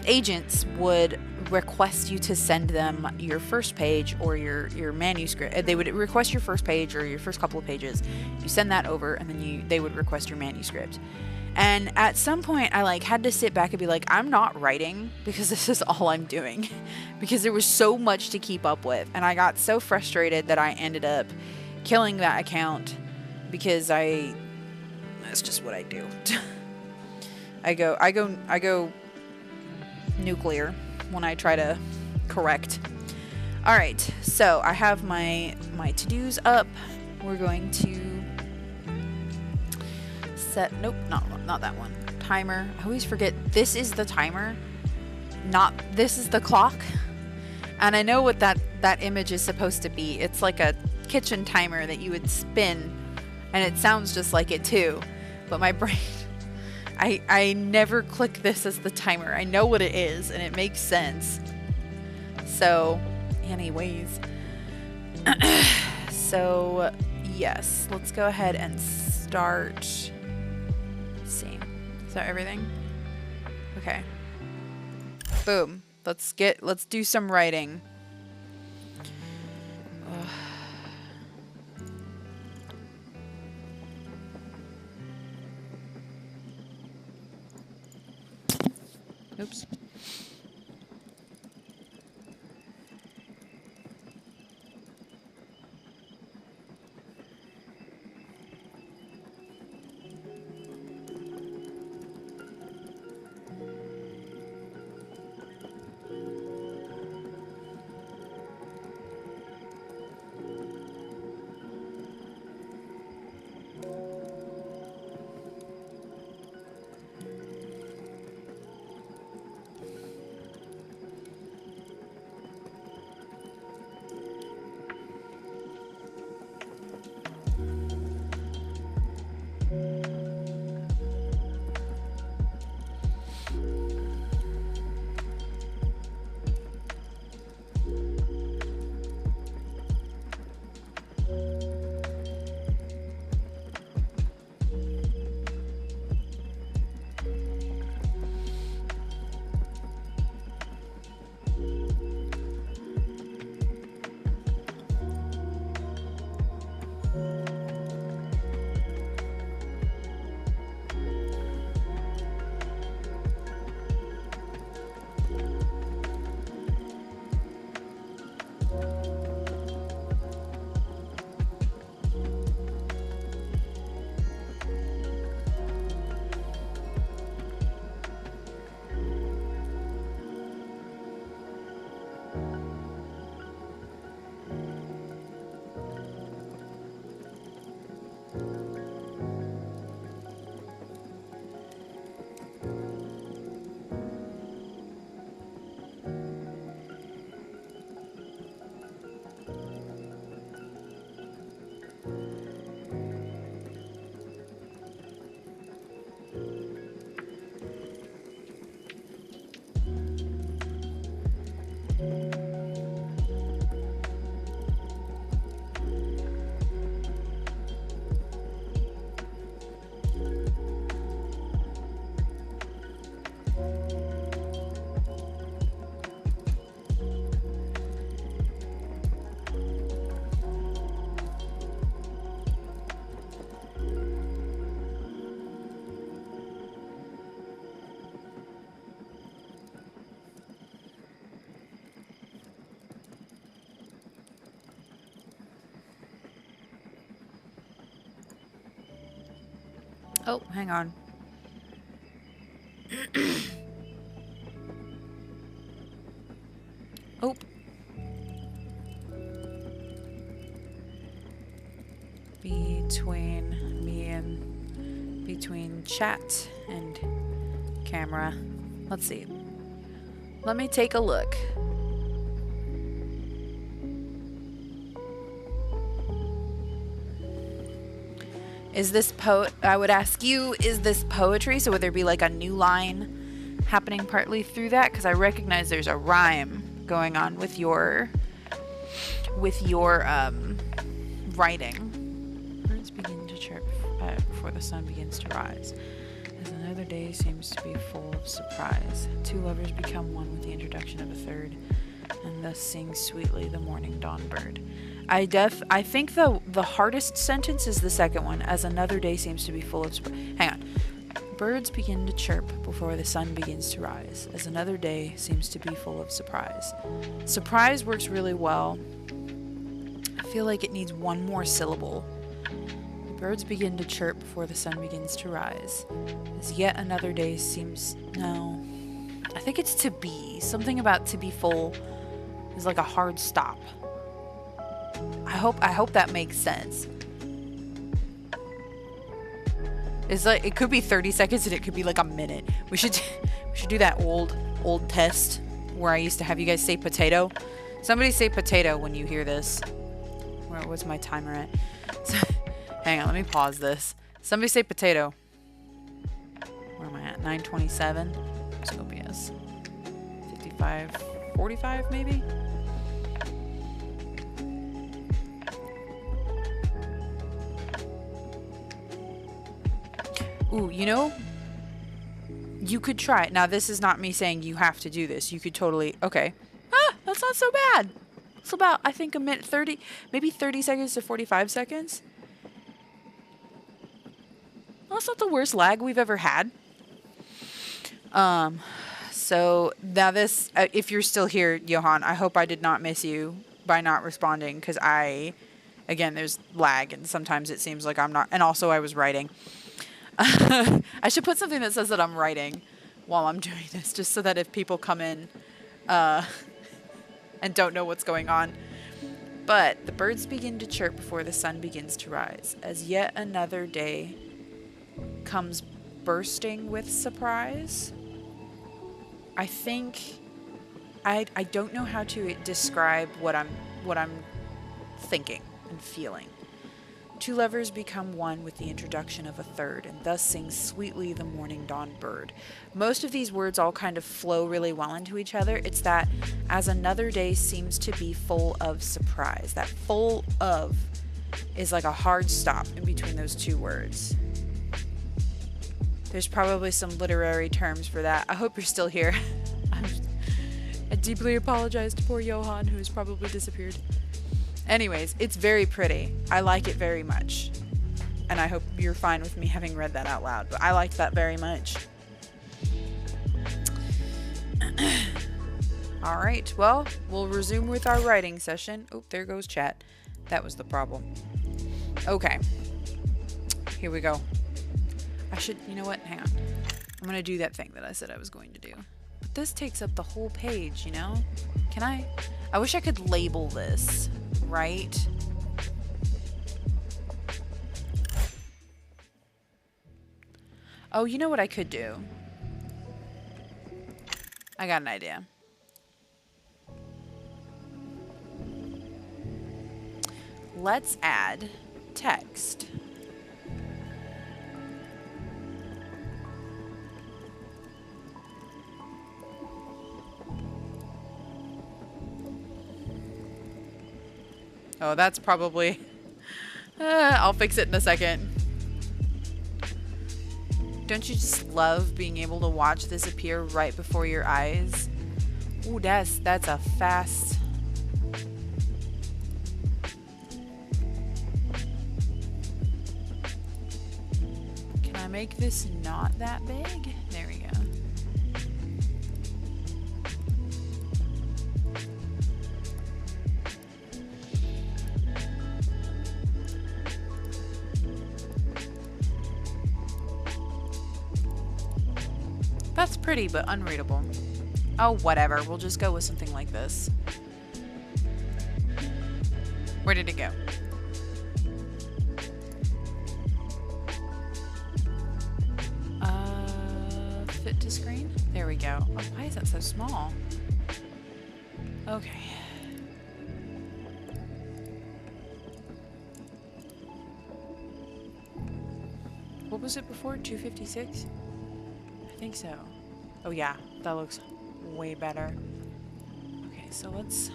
agents would request you to send them your first page or your manuscript. They would request your first page or your first couple of pages. You send that over, and then they would request your manuscript. And at some point I had to sit back and be like, I'm not writing because this is all I'm doing, because there was so much to keep up with. And I got so frustrated that I ended up killing that account because that's just what I do. I go nuclear when I try to correct. All right, so I have my to-dos up. We're going to set. Nope, not that one. Timer. I always forget this is the timer, not this is the clock. And I know what that image is supposed to be. It's like a kitchen timer that you would spin, and it sounds just like it too. But my brain, I never click this as the timer. I know what it is, and it makes sense. So, anyways, so yes, let's go ahead and start. Let's see, is that everything? Okay. Boom. Let's do some writing. Oops. Oh, hang on. Oh. Between chat and camera. Let's see. Let me take a look. Is this I would ask you, is this poetry? So would there be like a new line happening partly through that? Because I recognize there's a rhyme going on with your writing. Birds begin to chirp before the sun begins to rise, as another day seems to be full of surprise. Two lovers become one with the introduction of a third, and thus sings sweetly the morning dawn bird. I think the hardest sentence is the second one, as another day seems to be full of hang on. Birds begin to chirp before the sun begins to rise, as another day seems to be full of surprise. Surprise works really well. I feel like it needs one more syllable. Birds begin to chirp before the sun begins to rise, as yet another day seems... No. I think it's to be. Something about to be full is like a hard stop. I hope that makes sense. It's like, it could be 30 seconds and it could be like a minute. We should do that old test where I used to have you guys say potato. Somebody say potato when you hear this. What's my timer at? So, hang on, let me pause this. Somebody say potato. Where am I at? 9:27. Let's go BS. 55, 45 maybe? Ooh, you know, you could try it. Now, this is not me saying you have to do this. You could totally, okay. Ah, that's not so bad. It's about, I think, a minute, 30, maybe 30 seconds to 45 seconds. Well, that's not the worst lag we've ever had. So now this, if you're still here, Johan, I hope I did not miss you by not responding, because again, there's lag, and sometimes it seems like I'm not, and also I was writing. I should put something that says that I'm writing while I'm doing this, just so that if people come in and don't know what's going on. But the birds begin to chirp before the sun begins to rise, as yet another day comes bursting with surprise. I think I don't know how to describe what I'm thinking and feeling. Two lovers become one with the introduction of a third, and thus sings sweetly the morning dawn bird. Most of these words all kind of flow really well into each other. It's that as another day seems to be full of surprise. That full of is like a hard stop in between those two words. There's probably some literary terms for that. I hope you're still here. I deeply apologize to poor Johan, who has probably disappeared. Anyways, it's very pretty. I like it very much. And I hope you're fine with me having read that out loud, but I liked that very much. Alright, well, we'll resume with our writing session. Oh, there goes chat. That was the problem. Okay. Here we go. You know what? Hang on. I'm going to do that thing that I said I was going to do. But this takes up the whole page, you know? Can I? I wish I could label this, right? Oh, you know what I could do? I got an idea. Let's add text. Oh, that's probably... I'll fix it in a second. Don't you just love being able to watch this appear right before your eyes? Ooh, that's a fast... Can I make this not that big? There we go. That's pretty, but unreadable. Oh, whatever. We'll just go with something like this. Where did it go? Fit to screen? There we go. Oh, why is that so small? Okay. What was it before? 256? I think so. Oh yeah, that looks way better. Okay, so let's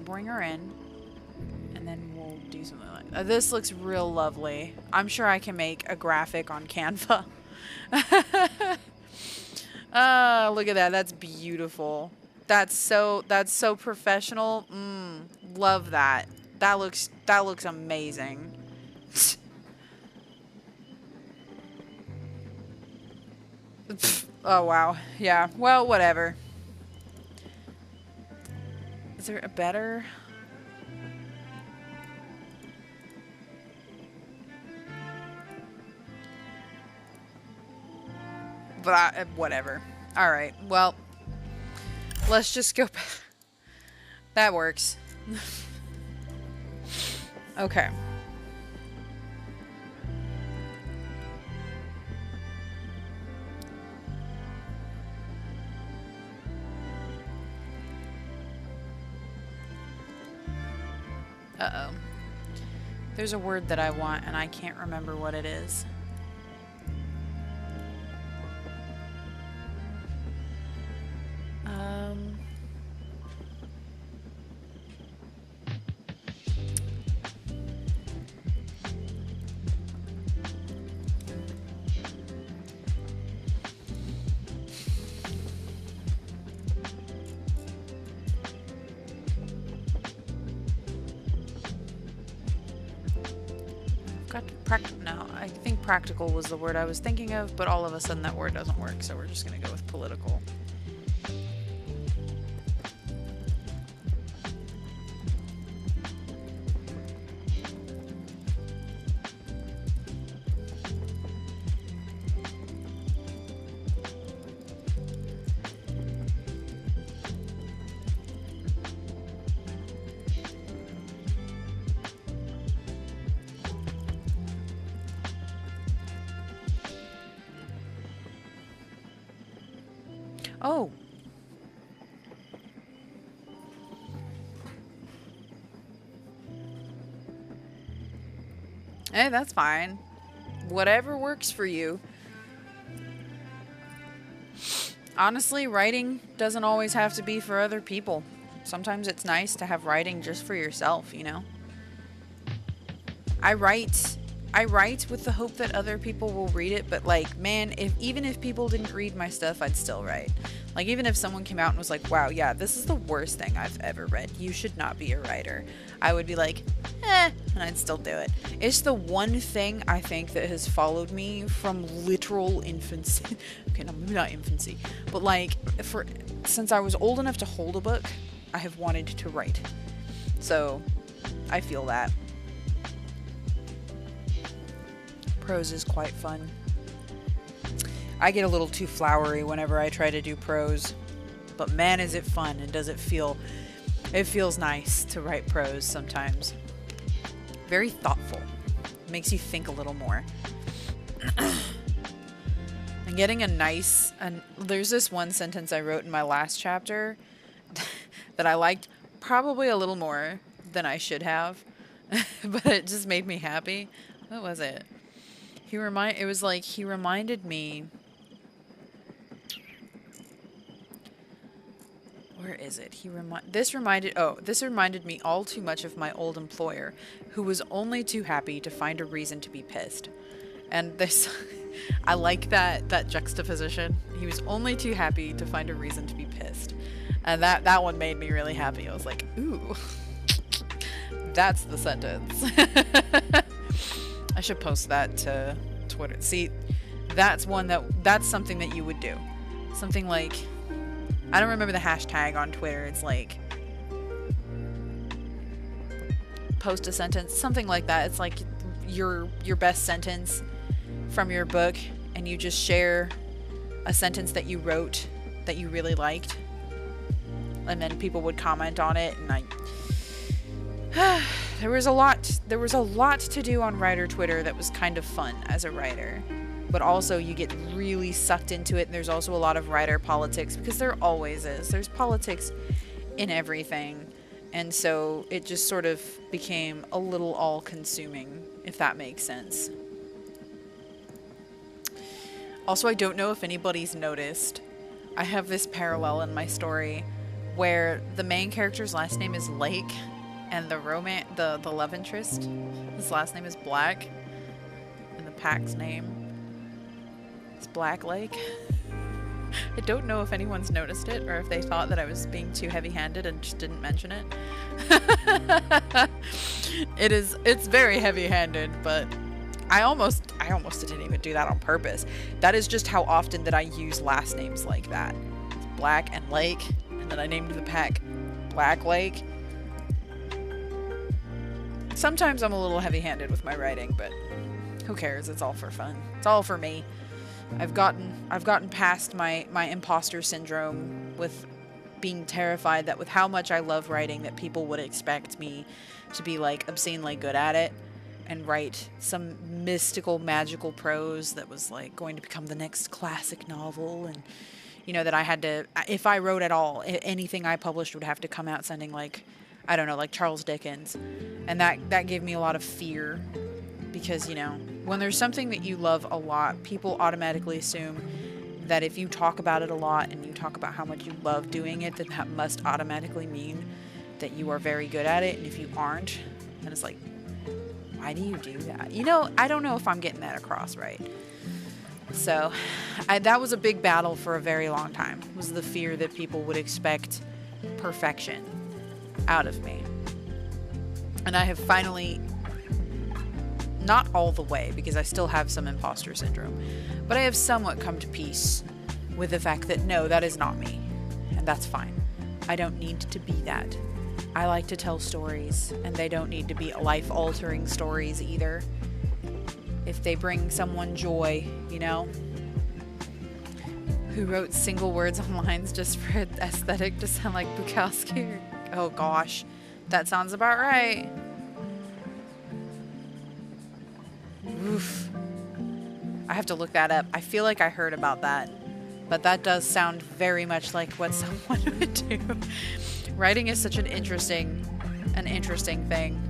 bring her in, and then we'll do something like that. This looks real lovely. I'm sure I can make a graphic on Canva. Look at that. That's beautiful. That's so professional. Love that. That looks amazing. Oh, wow. Yeah. Well, whatever. Is there a better... But whatever. Alright. Well, let's just go back. That works. Okay. Uh-oh. There's a word that I want, and I can't remember what it is. No, I think practical was the word I was thinking of, but all of a sudden that word doesn't work, so we're just gonna go with political. Oh. Hey, that's fine. Whatever works for you. Honestly, writing doesn't always have to be for other people. Sometimes it's nice to have writing just for yourself, you know? I write with the hope that other people will read it, but like, man, even if people didn't read my stuff, I'd still write. Like, even if someone came out and was like, wow, yeah, this is the worst thing I've ever read, you should not be a writer, I would be like, and I'd still do it. It's the one thing I think that has followed me from literal infancy. Okay, no, maybe not infancy, but like, since I was old enough to hold a book, I have wanted to write. So, I feel that. Prose is quite fun. I get a little too flowery whenever I try to do prose, but man is it fun, and does it feels nice to write prose sometimes. Very thoughtful. Makes you think a little more. And getting there's this one sentence I wrote in my last chapter that I liked probably a little more than I should have, but it just made me happy. What was it? He reminded me. Where is it? This reminded me all too much of my old employer, who was only too happy to find a reason to be pissed. And this, I like that juxtaposition. He was only too happy to find a reason to be pissed. And that one made me really happy. I was like, ooh, that's the sentence. I should post that to Twitter. See, that's something that you would do. Something like, I don't remember the hashtag on Twitter. It's like, post a sentence, something like that. It's like your best sentence from your book, and you just share a sentence that you wrote that you really liked, and then people would comment on it. And there was a lot to do on writer Twitter that was kind of fun as a writer, but also you get really sucked into it. And there's also a lot of writer politics, because there always is. There's politics in everything, and so it just sort of became a little all-consuming, if that makes sense. Also, I don't know if anybody's noticed, I have this parallel in my story where the main character's last name is Lake, and the love interest, his last name is Black, and the pack's name is Black Lake. I don't know if anyone's noticed it, or if they thought that I was being too heavy-handed and just didn't mention it. It's very heavy-handed, but I almost didn't even do that on purpose. That is just how often that I use last names like that. It's Black and Lake, and then I named the pack Black Lake. Sometimes I'm a little heavy-handed with my writing, but who cares? It's all for fun. It's all for me. I've gotten past my imposter syndrome with being terrified that with how much I love writing, that people would expect me to be like obscenely good at it and write some mystical, magical prose that was like going to become the next classic novel, and you know, that I had to, if I wrote at all, anything I published would have to come out sounding like I don't know, like Charles Dickens. And that gave me a lot of fear because, you know, when there's something that you love a lot, people automatically assume that if you talk about it a lot and you talk about how much you love doing it, then that must automatically mean that you are very good at it. And if you aren't, then it's like, why do you do that? You know, I don't know if I'm getting that across right. So that was a big battle for a very long time, was the fear that people would expect perfection out of me. And I have finally, not all the way, because I still have some imposter syndrome, but I have somewhat come to peace with the fact that no, that is not me. And that's fine. I don't need to be that. I like to tell stories, and they don't need to be life-altering stories either. If they bring someone joy, you know? Who wrote single words on lines just for aesthetic to sound like Bukowski? Oh gosh, that sounds about right. Oof. I have to look that up. I feel like I heard about that, but that does sound very much like what someone would do. Writing is such an interesting thing.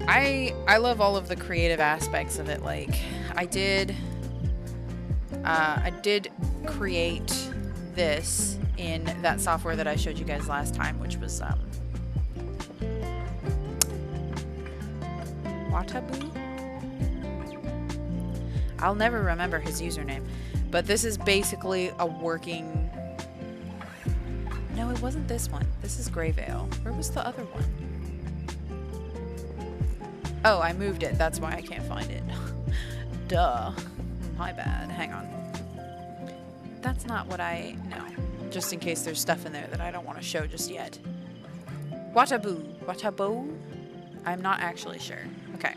I love all of the creative aspects of it. Like I did create this in that software that I showed you guys last time, which was Watabu? I'll never remember his username, but this is basically a working... No, it wasn't this one. This is Greyvale. Where was the other one? Oh, I moved it. That's why I can't find it. Duh. My bad. Hang on. That's not what I... No. Just in case there's stuff in there that I don't want to show just yet. Watabu. Watabu? I'm not actually sure. Okay.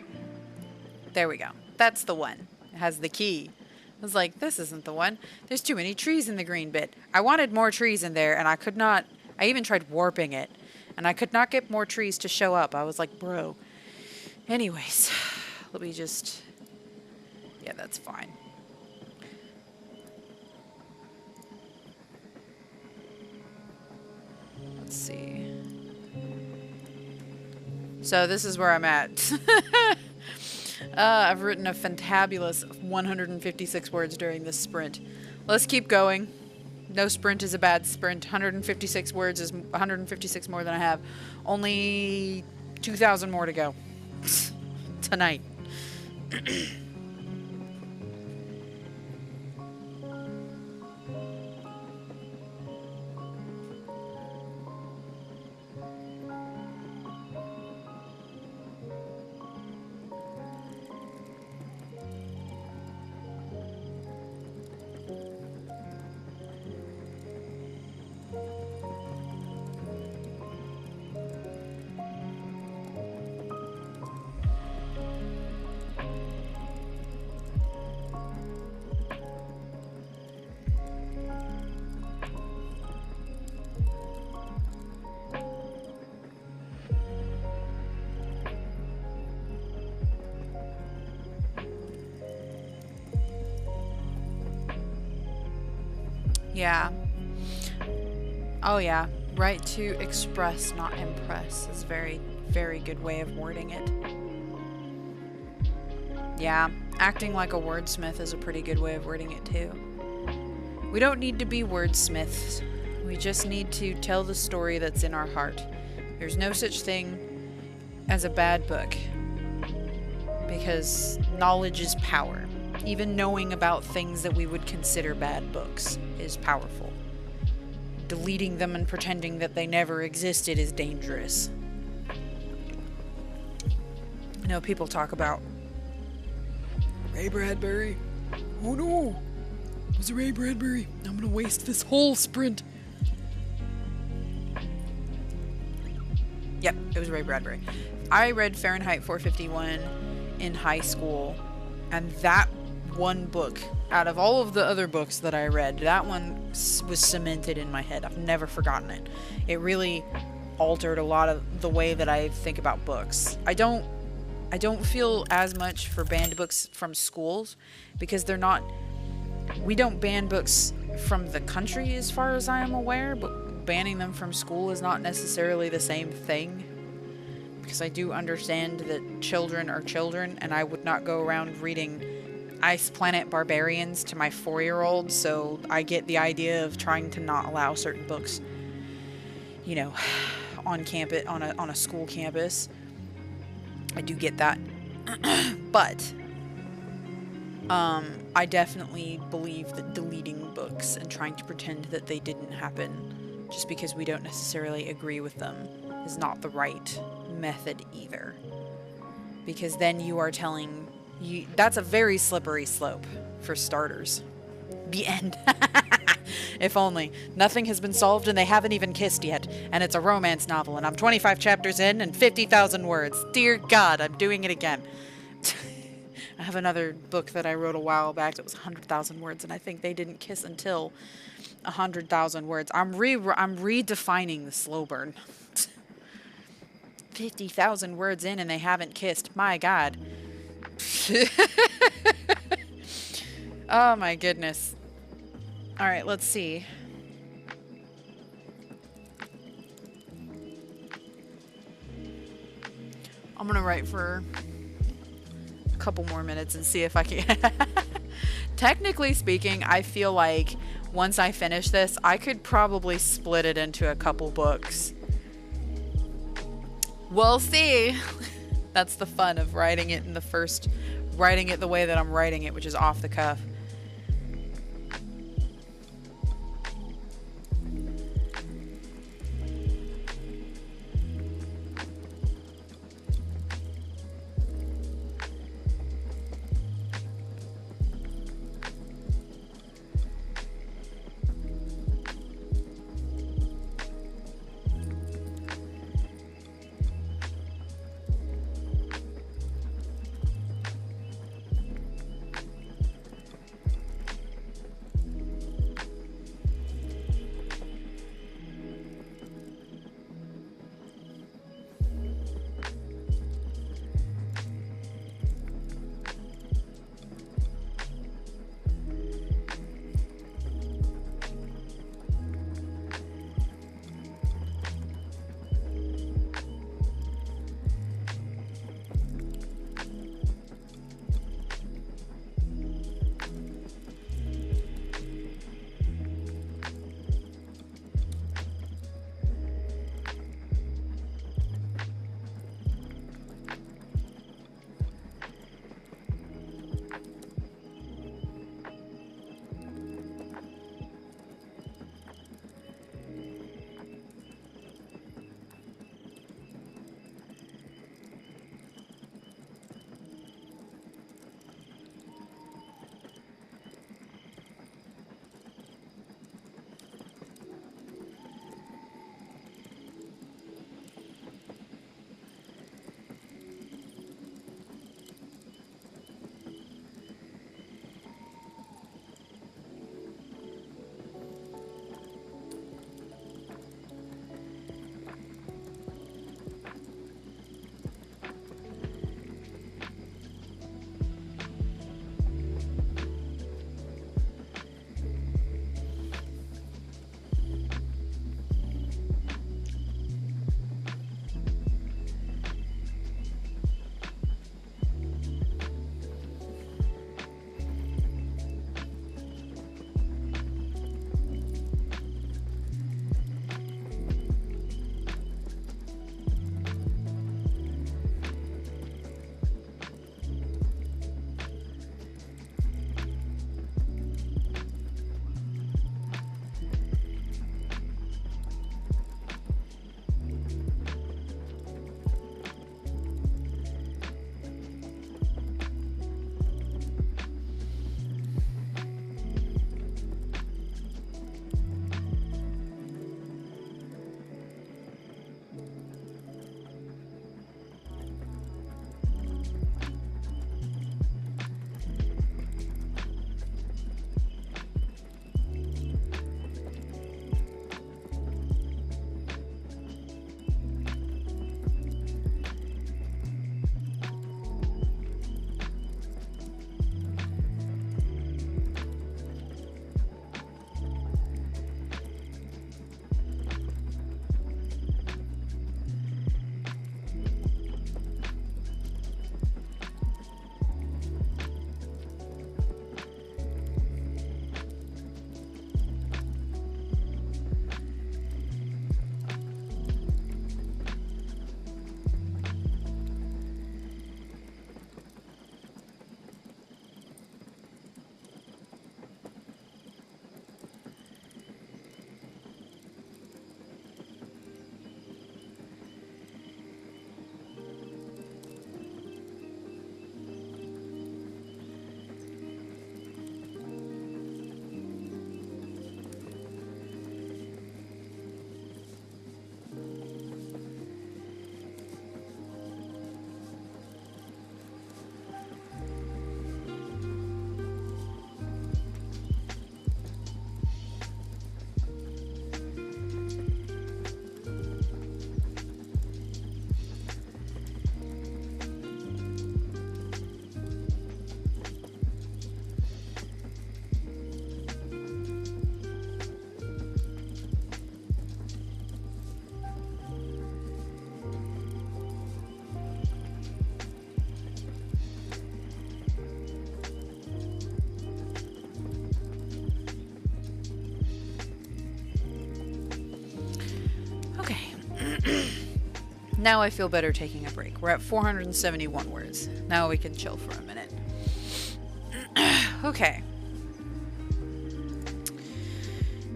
There we go. That's the one. It has the key. I was like, this isn't the one. There's too many trees in the green bit. I wanted more trees in there, and I could not... I even tried warping it, and I could not get more trees to show up. I was like, bro. Anyways, let me just... Yeah, that's fine. Let's see. So this is where I'm at. I've written a fantabulous 156 words during this sprint. Let's keep going. No sprint is a bad sprint. 156 words is 156 more than I have. Only 2,000 more to go. Tonight. Yeah. Oh yeah. Right to express, not impress is a very, very good way of wording it. Yeah. Acting like a wordsmith is a pretty good way of wording it too. We don't need to be wordsmiths. We just need to tell the story that's in our heart. There's no such thing as a bad book. Because knowledge is power. Even knowing about things that we would consider bad books is powerful. Deleting them and pretending that they never existed is dangerous. You know, people talk about Ray Bradbury. Oh no! It was Ray Bradbury. I'm gonna waste this whole sprint. Yep, it was Ray Bradbury. I read Fahrenheit 451 in high school, and that one book, out of all of the other books that I read, that one was cemented in my head. I've never forgotten it. It really altered a lot of the way that I think about books. I don't feel as much for banned books from schools because we don't ban books from the country as far as I am aware, but banning them from school is not necessarily the same thing. Because I do understand that children are children, and I would not go around reading Ice Planet Barbarians to my 4-year-old, so I get the idea of trying to not allow certain books, you know, on campus, on a school campus. I do get that. But I definitely believe that deleting books and trying to pretend that they didn't happen just because we don't necessarily agree with them is not the right method either. Because then you are telling you that's a very slippery slope for starters. The end. If only. Nothing has been solved and they haven't even kissed yet. And it's a romance novel and I'm 25 chapters in and 50,000 words. Dear God, I'm doing it again. I have another book that I wrote a while back that was 100,000 words, and I think they didn't kiss until 100,000 words. I'm redefining the slow burn. 50,000 words in and they haven't kissed. My God. Oh my goodness. All right, let's see. I'm gonna write for couple more minutes and see if I can. Technically speaking, I feel like once I finish this, I could probably split it into a couple books. We'll see. That's the fun of writing it writing it the way that I'm writing it, which is off the cuff. Now I feel better taking a break. We're at 471 words. Now we can chill for a minute. Okay.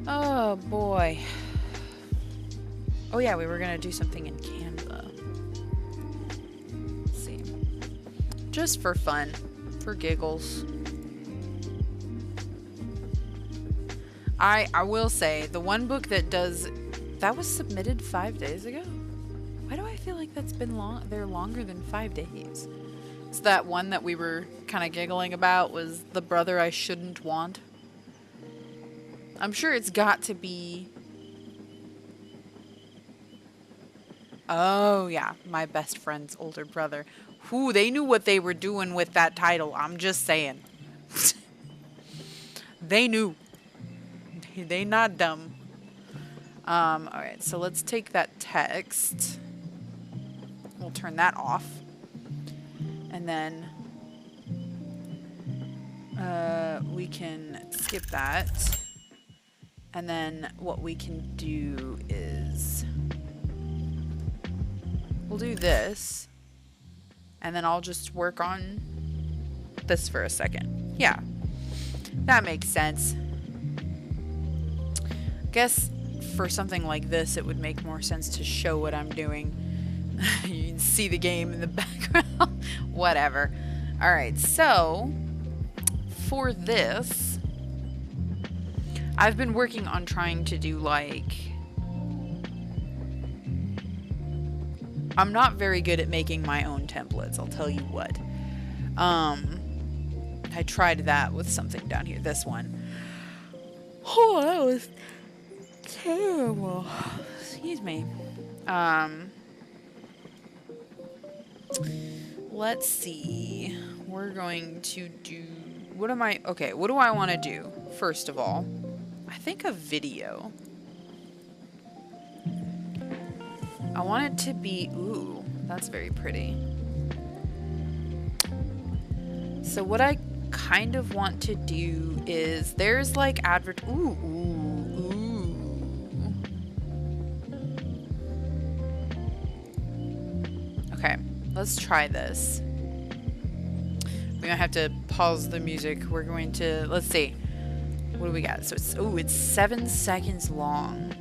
Oh boy. Oh yeah, we were gonna do something in Canva. Let's see. Just for fun. For giggles. I will say, the one book that was submitted 5 days ago? Why do I feel like that's been there longer than 5 days? It's that one that we were kind of giggling about, was The Brother I Shouldn't Want. I'm sure it's got to be... Oh, yeah. My best friend's older brother. Whew, they knew what they were doing with that title. I'm just saying. They knew. They not dumb. Alright, so let's take that text. We'll turn that off. And then we can skip that. And then what we can do is we'll do this. And then I'll just work on this for a second. Yeah. That makes sense. I guess for something like this, it would make more sense to show what I'm doing. You can see the game in the background. Whatever. Alright, so for this, I've been working on trying to do like... I'm not very good at making my own templates, I'll tell you what. I tried that with something down here. This one. Oh, that was terrible. Excuse me. Let's see. We're going to do... Okay, what do I want to do? First of all, I think a video. I want it to be... Ooh, that's very pretty. So what I kind of want to do is... There's like ooh. Okay, let's try this. We're gonna have to pause the music. We're going to... Let's see. What do we got? So it's 7 seconds long.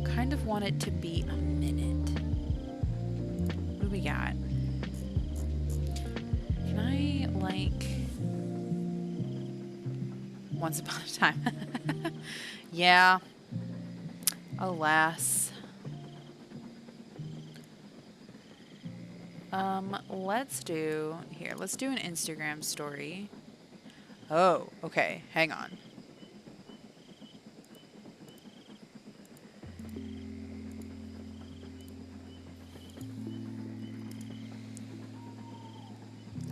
Kind of want it to be a minute. What do we got? Can I, like... Once upon a time. Yeah. Alas. Let's do... Here, let's do an Instagram story. Oh, okay. Hang on.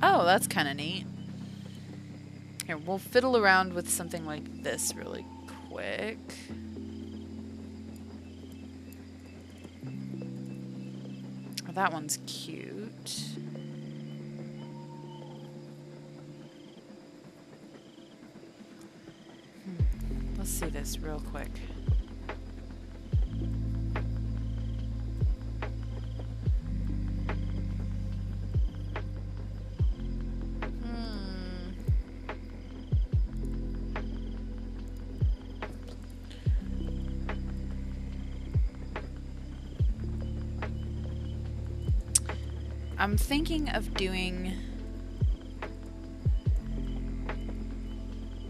Oh, that's kind of neat. Here, we'll fiddle around with something like this really quick. Oh, that one's cute. Let's see this real quick. I'm thinking of doing...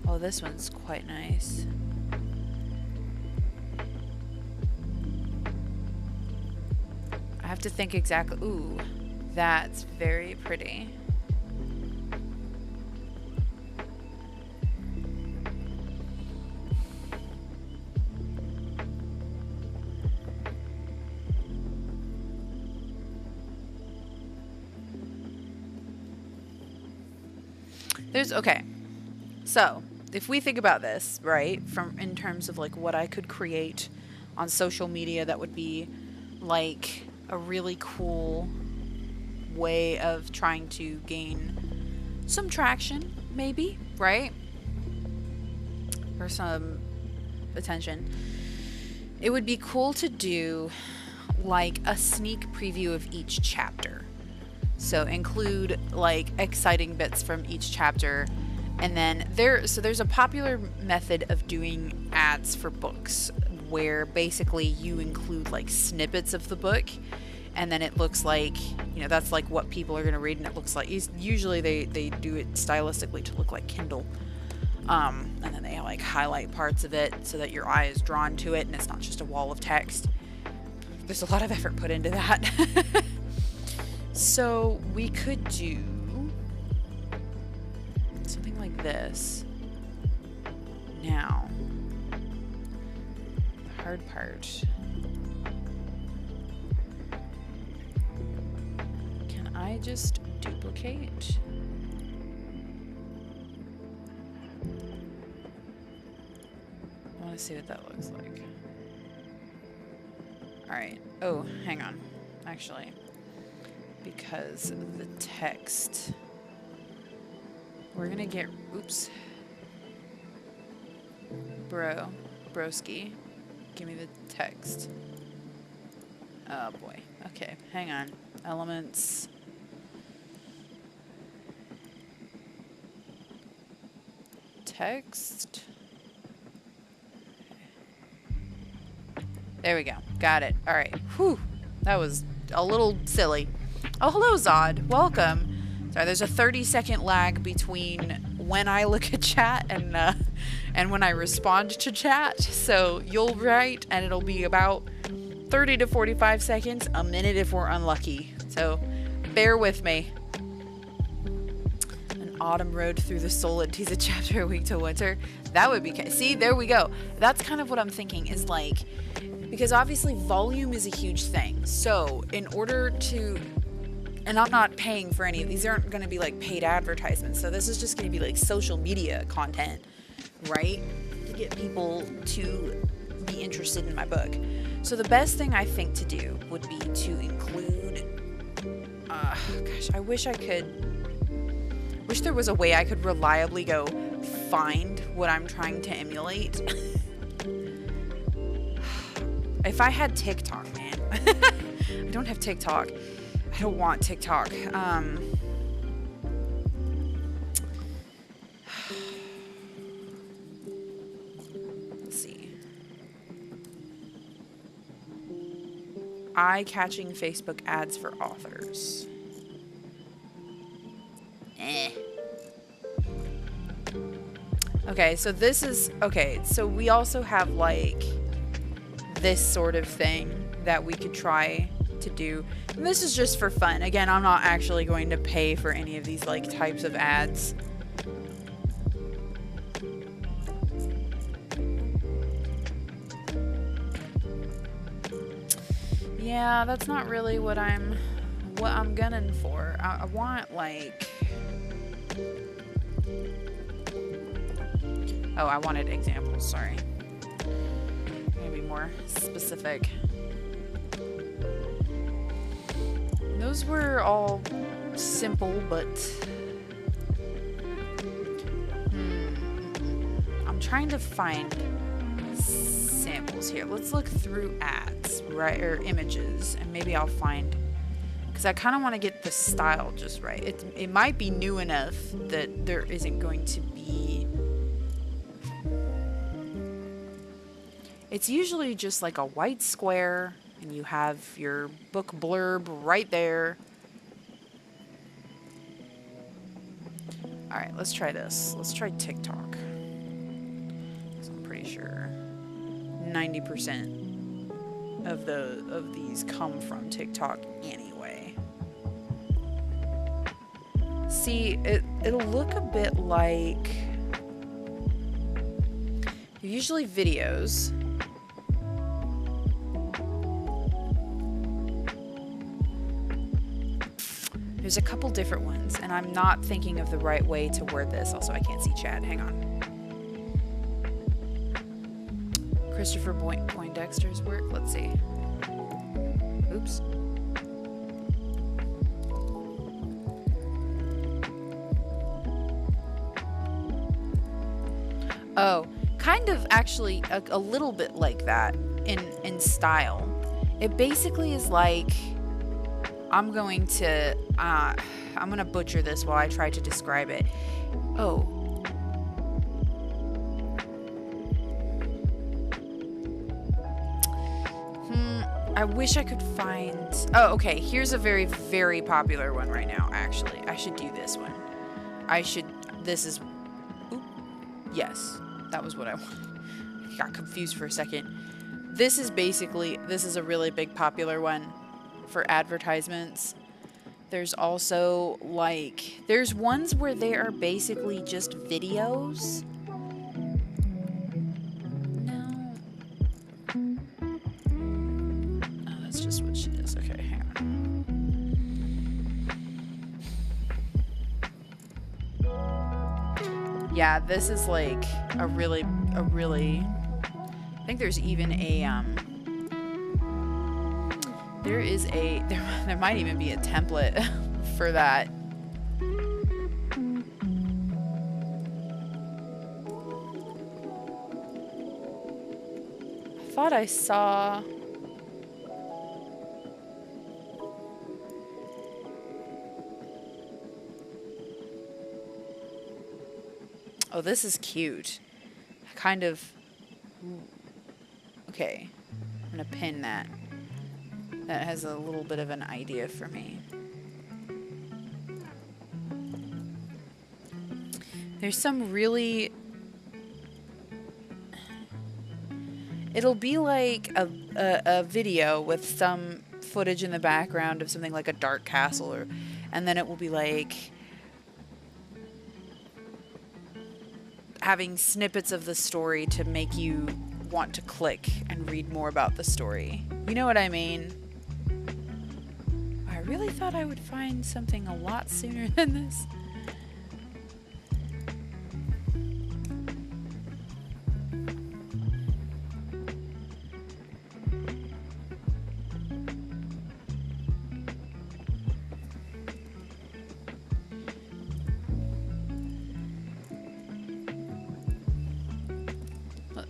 Oh, this one's quite nice. I have to think exactly... Ooh, that's very pretty. Okay, so if we think about this, right, in terms of like what I could create on social media that would be like a really cool way of trying to gain some traction, maybe, right? or some attention, it would be cool to do like a sneak preview of each chapter. So include like exciting bits from each chapter. And then there's a popular method of doing ads for books where basically you include like snippets of the book, and then it looks like, you know, that's like what people are going to read, and it looks like, usually they do it stylistically to look like Kindle. And then they like highlight parts of it so that your eye is drawn to it and it's not just a wall of text. There's a lot of effort put into that. So we could do something like this. Now, the hard part. Can I just duplicate? I want to see what that looks like. Alright. Oh, hang on. Actually, because of the text, we're gonna get, oops, broski, give me the text. Oh boy. Okay, hang on. Elements. Text. There we go. Got it. All right. Whew. That was a little silly. Oh, hello, Zod. Welcome. Sorry, there's a 30-second lag between when I look at chat and when I respond to chat. So you'll write, and it'll be about 30 to 45 seconds, a minute if we're unlucky. So bear with me. An autumn road through the soul. It teases a chapter a week till winter. That would be... See, there we go. That's kind of what I'm thinking is like... Because obviously volume is a huge thing. So in order to... And I'm not paying for any of these. Aren't going to be like paid advertisements. So this is just going to be like social media content, right? To get people to be interested in my book. So the best thing I think to do would be to include... gosh, I wish there was a way I could reliably go find what I'm trying to emulate. If I had TikTok, man. I don't have TikTok. I don't want TikTok. Let's see. Eye-catching Facebook ads for authors. Okay, so this is... Okay, so we also have, like, this sort of thing that we could try to do. And this is just for fun. Again, I'm not actually going to pay for any of these, like, types of ads. Yeah, that's not really what I'm gunning for. I want, like... Oh, I wanted examples, sorry. Maybe more specific. Those were all simple, but... I'm trying to find samples here. Let's look through ads, right, or images, and maybe I'll find... Because I kind of want to get the style just right. It might be new enough that there isn't going to be... It's usually just like a white square, and you have your book blurb right there. Alright, let's try this. Let's try TikTok. I'm pretty sure 90% of these come from TikTok anyway. See, it'll look a bit like... Usually videos. There's a couple different ones, and I'm not thinking of the right way to word this. Also, I can't see chat. Hang on. Christopher Poindexter's work. Let's see. Oops. Oh, kind of actually a little bit like that in style. It basically is like, I'm gonna butcher this while I try to describe it. Oh. I wish I could find... Oh, okay. Here's a very, very popular one right now, actually. I should do this one. This is... Oop. Yes. That was what I wanted. I got confused for a second. This is a really big popular one for advertisements. There's also, like... There's ones where they are basically just videos. Just what she is. Okay, hang on. Yeah, this is like a really I think there's even a there might even be a template for that. I thought I saw... Oh, this is cute. Kind of... Okay. I'm gonna pin that. That has a little bit of an idea for me. There's some really... It'll be like a video with some footage in the background of something like a dark castle, and then it will be like... having snippets of the story to make you want to click and read more about the story. You know what I mean? I really thought I would find something a lot sooner than this.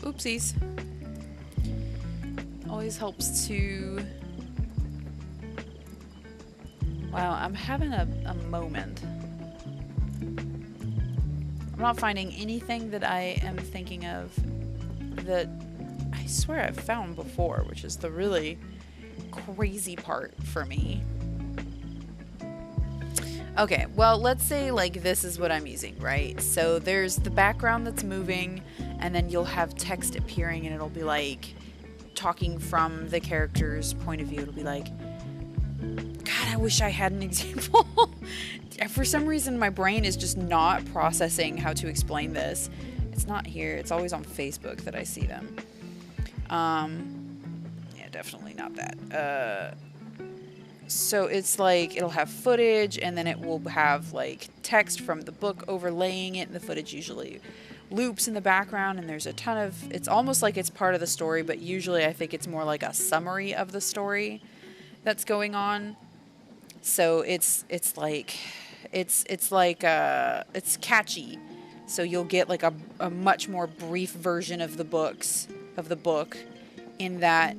Oopsies. Always helps to... Wow, I'm having a moment. I'm not finding anything that I am thinking of that I swear I've found before, which is the really crazy part for me. Okay, well, let's say like this is what I'm using, right? So there's the background that's moving, and then you'll have text appearing, and it'll be like talking from the character's point of view. It'll be like, God, I wish I had an example. For some reason, my brain is just not processing how to explain this. It's not here. It's always on Facebook that I see them. Yeah, definitely not that. So it's like, it'll have footage, and then it will have like text from the book overlaying it, and the footage usually loops in the background, and there's a ton of, it's almost like it's part of the story, but usually I think it's more like a summary of the story that's going on. So it's catchy. So you'll get like a much more brief version of the book in that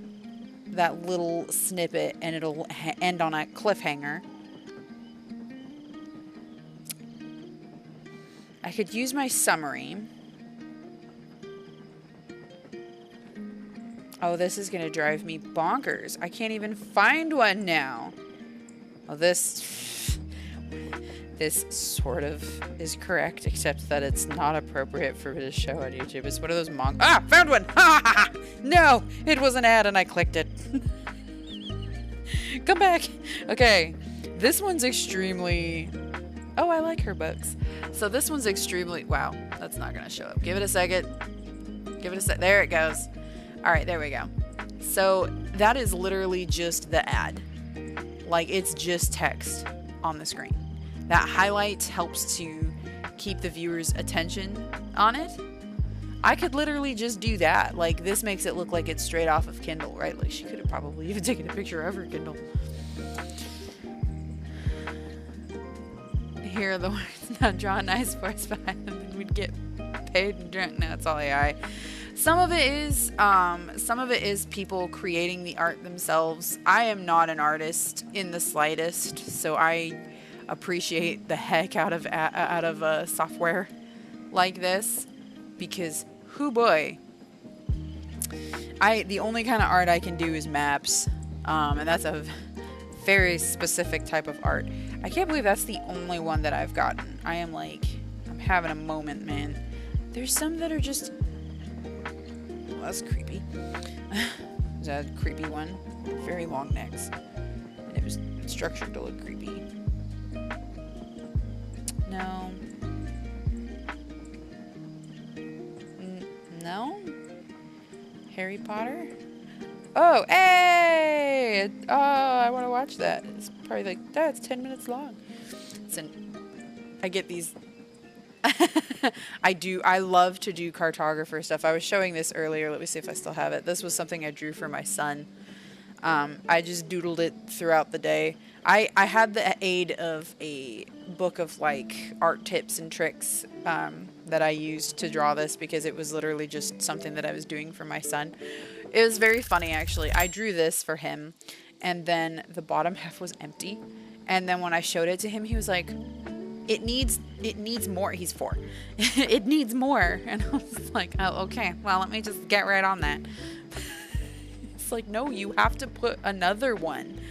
little snippet, and it'll end on a cliffhanger. I could use my summary. Oh, this is gonna drive me bonkers. I can't even find one now. Oh, this sort of is correct, except that it's not appropriate for me to show on YouTube. It's one of those found one! No! It was an ad and I clicked it. Come back! Okay. This one's extremely... Oh, I like her books. So this one's extremely... Wow. That's not gonna show up. Give it a second. Give it a sec. There it goes. Alright, there we go. So that is literally just the ad. Like, it's just text on the screen. That highlight helps to keep the viewer's attention on it. I could literally just do that. Like, this makes it look like it's straight off of Kindle, right? Like, she could have probably even taken a picture of her Kindle. Here are the words. Now draw a nice forest behind them, and we'd get paid. No, it's all AI. Some of it is people creating the art themselves. I am not an artist in the slightest, so I appreciate the heck out of software like this, because hoo boy, the only kind of art I can do is maps, and that's a very specific type of art. I can't believe that's the only one that I've gotten. I'm having a moment, man. There's some that are just, well, that's creepy. There's a creepy one, very long necks, and it was structured to look creepy. No. No? Harry Potter? Oh, hey! Oh, I want to watch that. It's probably like, that's 10 minutes long. I get these. I love to do cartographer stuff. I was showing this earlier. Let me see if I still have it. This was something I drew for my son. I just doodled it throughout the day. I had the aid of a book of like art tips and tricks that I used to draw this, because it was literally just something that I was doing for my son. It was very funny, actually. I drew this for him, and then the bottom half was empty. And then when I showed it to him, he was like, it needs more. He's 4. It needs more. And I was like, oh, okay. Well, let me just get right on that. It's like, no, you have to put another one.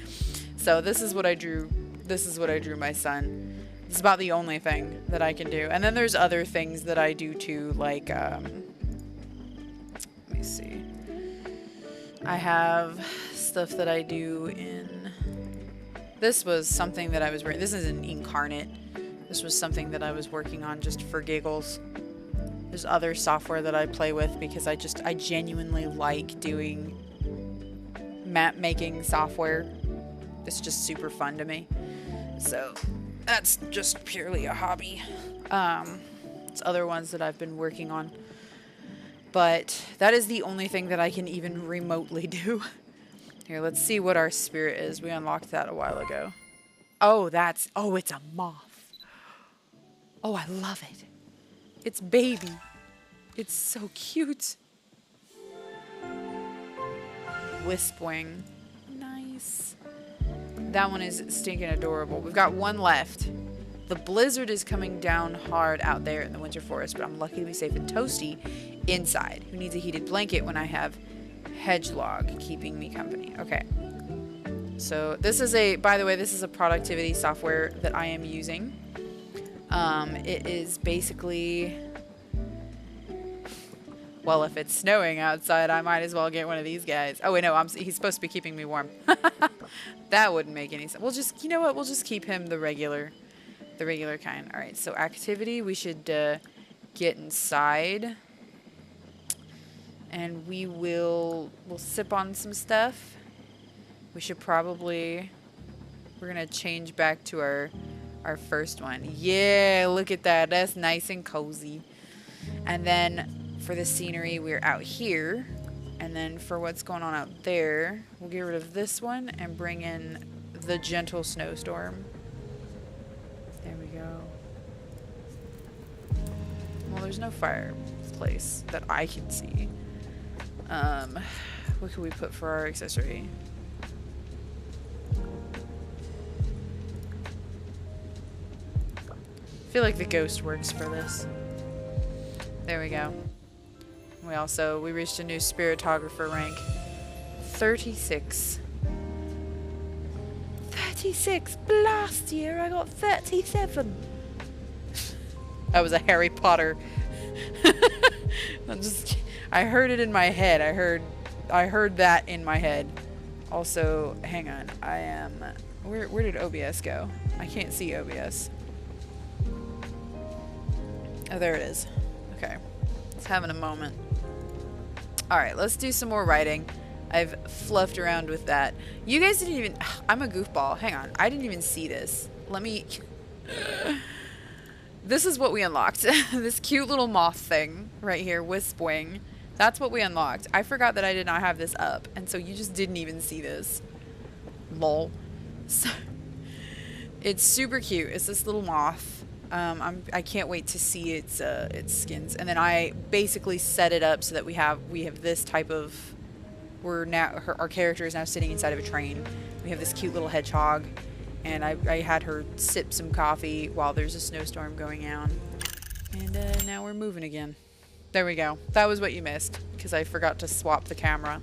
So this is what I drew. This is what I drew my son. It's about the only thing that I can do. And then there's other things that I do too, like, let me see. I have stuff that I do in, this was something that I was, this is an Inkarnate. This was something that I was working on just for giggles. There's other software that I play with because I genuinely like doing map making software. It's just super fun to me. So that's just purely a hobby. It's other ones that I've been working on. But that is the only thing that I can even remotely do. Here, let's see what our spirit is. We unlocked that a while ago. Oh, it's a moth. Oh, I love it. It's baby. It's so cute. Wispwing. Nice. That one is stinking adorable. We've got one left. The blizzard is coming down hard out there in the winter forest, but I'm lucky to be safe and toasty inside. Who needs a heated blanket when I have Hedgelog keeping me company? Okay. So this is by the way, this is a productivity software that I am using. It is basically, well, if it's snowing outside, I might as well get one of these guys. Oh wait, no, he's supposed to be keeping me warm. That wouldn't make any sense. We'll just, you know what? We'll just keep him the regular kind. All right. So activity, we should get inside, and we'll sip on some stuff. We should probably, we're gonna change back to our first one. Yeah, look at that. That's nice and cozy. And then for the scenery, we're out here. And then for what's going on out there, we'll get rid of this one and bring in the gentle snowstorm. There we go. Well, there's no fireplace that I can see. What can we put for our accessory? I feel like the ghost works for this. There we go. We reached a new spiritographer rank. 36. 36. Last year I got 37. That was a Harry Potter. I heard it in my head. I heard that in my head. Also, hang on. I am, where did OBS go? I can't see OBS. Oh, there it is. Okay. It's having a moment. Alright, let's do some more writing. I've fluffed around with that. You guys didn't even, I'm a goofball. Hang on. I didn't even see this. Let me, this is what we unlocked. This cute little moth thing right here, Wispwing. That's what we unlocked. I forgot that I did not have this up, and so you just didn't even see this. Lol. So, it's super cute. It's this little moth. I can't wait to see its skins. And then I basically set it up so that we have this type of, our character is now sitting inside of a train. We have this cute little hedgehog, and I had her sip some coffee while there's a snowstorm going on. And now we're moving again. There we go. That was what you missed, because I forgot to swap the camera.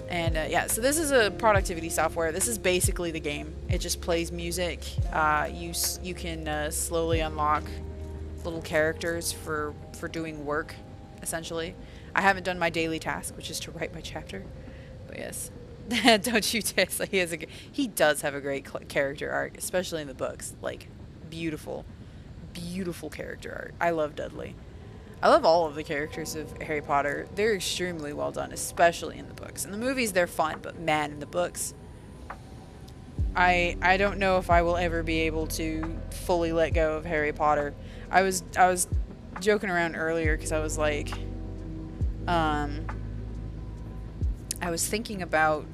And yeah, so this is a productivity software. This is basically the game. It just plays music. You can slowly unlock little characters for doing work, essentially. I haven't done my daily task, which is to write my chapter. But yes, don't you Tesla? He does have a great character art, especially in the books. Like, beautiful, beautiful character art. I love Dudley. I love all of the characters of Harry Potter. They're extremely well done, especially in the books. In the movies, they're fun, but man, in the books, I don't know if I will ever be able to fully let go of Harry Potter. I was joking around earlier because I was like, I was thinking about,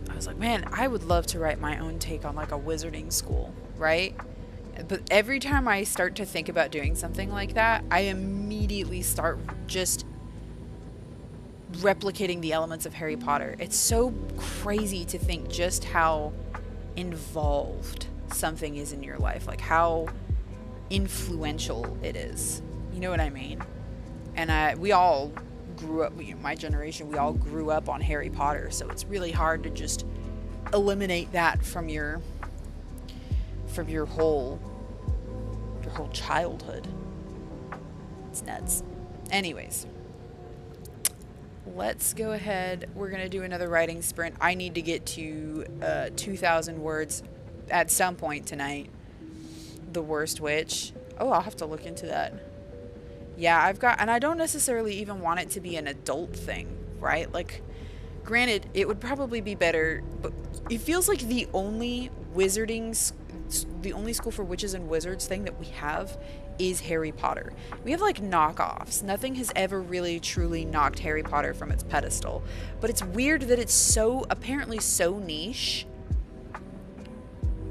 I was like, man, I would love to write my own take on like a wizarding school, right? But every time I start to think about doing something like that, I immediately start just replicating the elements of Harry Potter. It's so crazy to think just how involved something is in your life, like how influential it is. You know what I mean? And we all grew up, my generation, we all grew up on Harry Potter, so it's really hard to just eliminate that from your whole childhood. It's nuts. Anyways, let's go ahead. We're gonna do another writing sprint. I need to get to 2,000 words at some point tonight. The Worst Witch. Oh, I'll have to look into that. Yeah, and I don't necessarily even want it to be an adult thing, right? Like, granted, it would probably be better, but it feels like the only school for witches and wizards thing that we have is Harry Potter. We have like knockoffs. Nothing has ever really truly knocked Harry Potter from its pedestal. But it's weird that it's apparently so niche.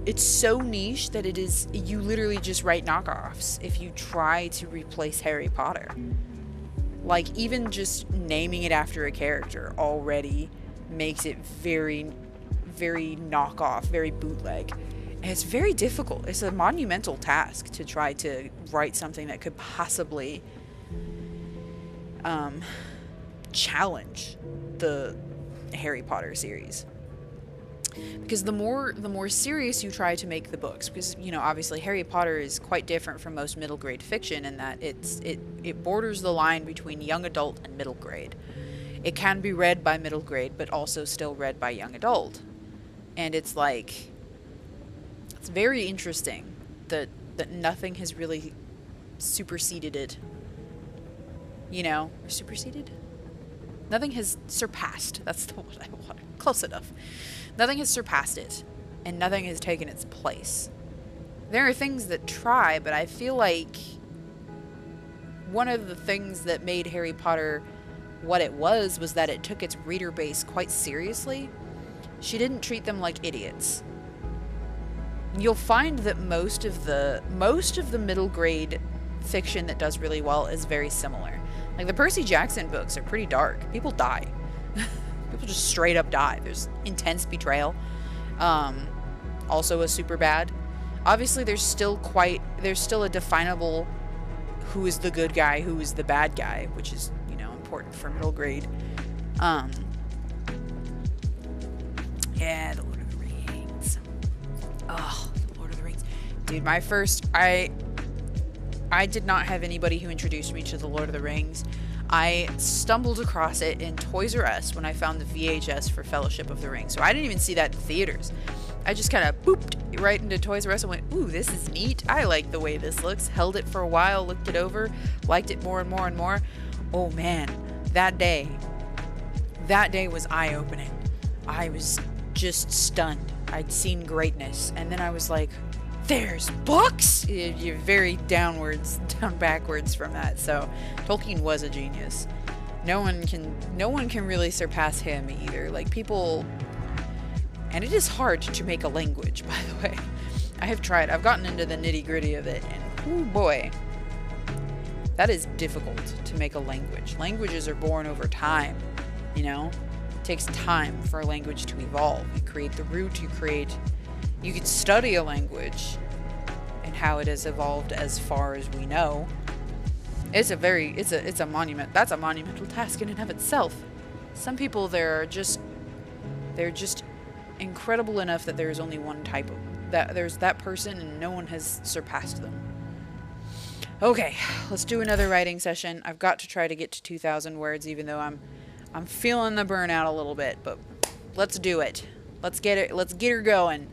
It's so niche that you literally just write knockoffs if you try to replace Harry Potter. Like, even just naming it after a character already makes it very, very knockoff, very bootleg. And it's very difficult. It's a monumental task to try to write something that could possibly challenge the Harry Potter series. Because the more serious you try to make the books, because, you know, obviously Harry Potter is quite different from most middle grade fiction in that it borders the line between young adult and middle grade. It can be read by middle grade, but also still read by young adult. And it's like, it's very interesting that nothing has really superseded it. You know, or superseded? Nothing has surpassed. That's the word I want. Close enough. Nothing has surpassed it, and nothing has taken its place. There are things that try, but I feel like one of the things that made Harry Potter what it was that it took its reader base quite seriously. She didn't treat them like idiots. You'll find that most of the middle grade fiction that does really well is very similar. Like, the Percy Jackson books are pretty dark. People die. People just straight up die. There's intense betrayal. Also a super bad. Obviously, there's still a definable who is the good guy, who is the bad guy, which is, you know, important for middle grade. Yeah, the Lord of the Rings. Oh, the Lord of the Rings. Dude, I did not have anybody who introduced me to the Lord of the Rings. I stumbled across it in Toys R Us when I found the VHS for Fellowship of the Ring. So I didn't even see that in theaters. I just kind of booped right into Toys R Us and went, ooh, this is neat. I like the way this looks. Held it for a while, looked it over, liked it more and more and more. Oh man, that day was eye-opening. I was just stunned. I'd seen greatness. And then I was like, there's books? You're very down backwards from that. So Tolkien was a genius. No one can really surpass him either. Like, people, and it is hard to make a language, by the way. I have tried. I've gotten into the nitty-gritty of it, and oh boy, that is difficult to make a language. Languages are born over time, you know? It takes time for a language to evolve. You create the root, you could study a language and how it has evolved as far as we know. It's a monument. That's a monumental task in and of itself. Some people, they're just incredible enough that there's only one type of there's that person and no one has surpassed them. Okay, let's do another writing session. I've got to try to get to 2,000 words, even though I'm feeling the burnout a little bit, but let's do it. Let's get her going.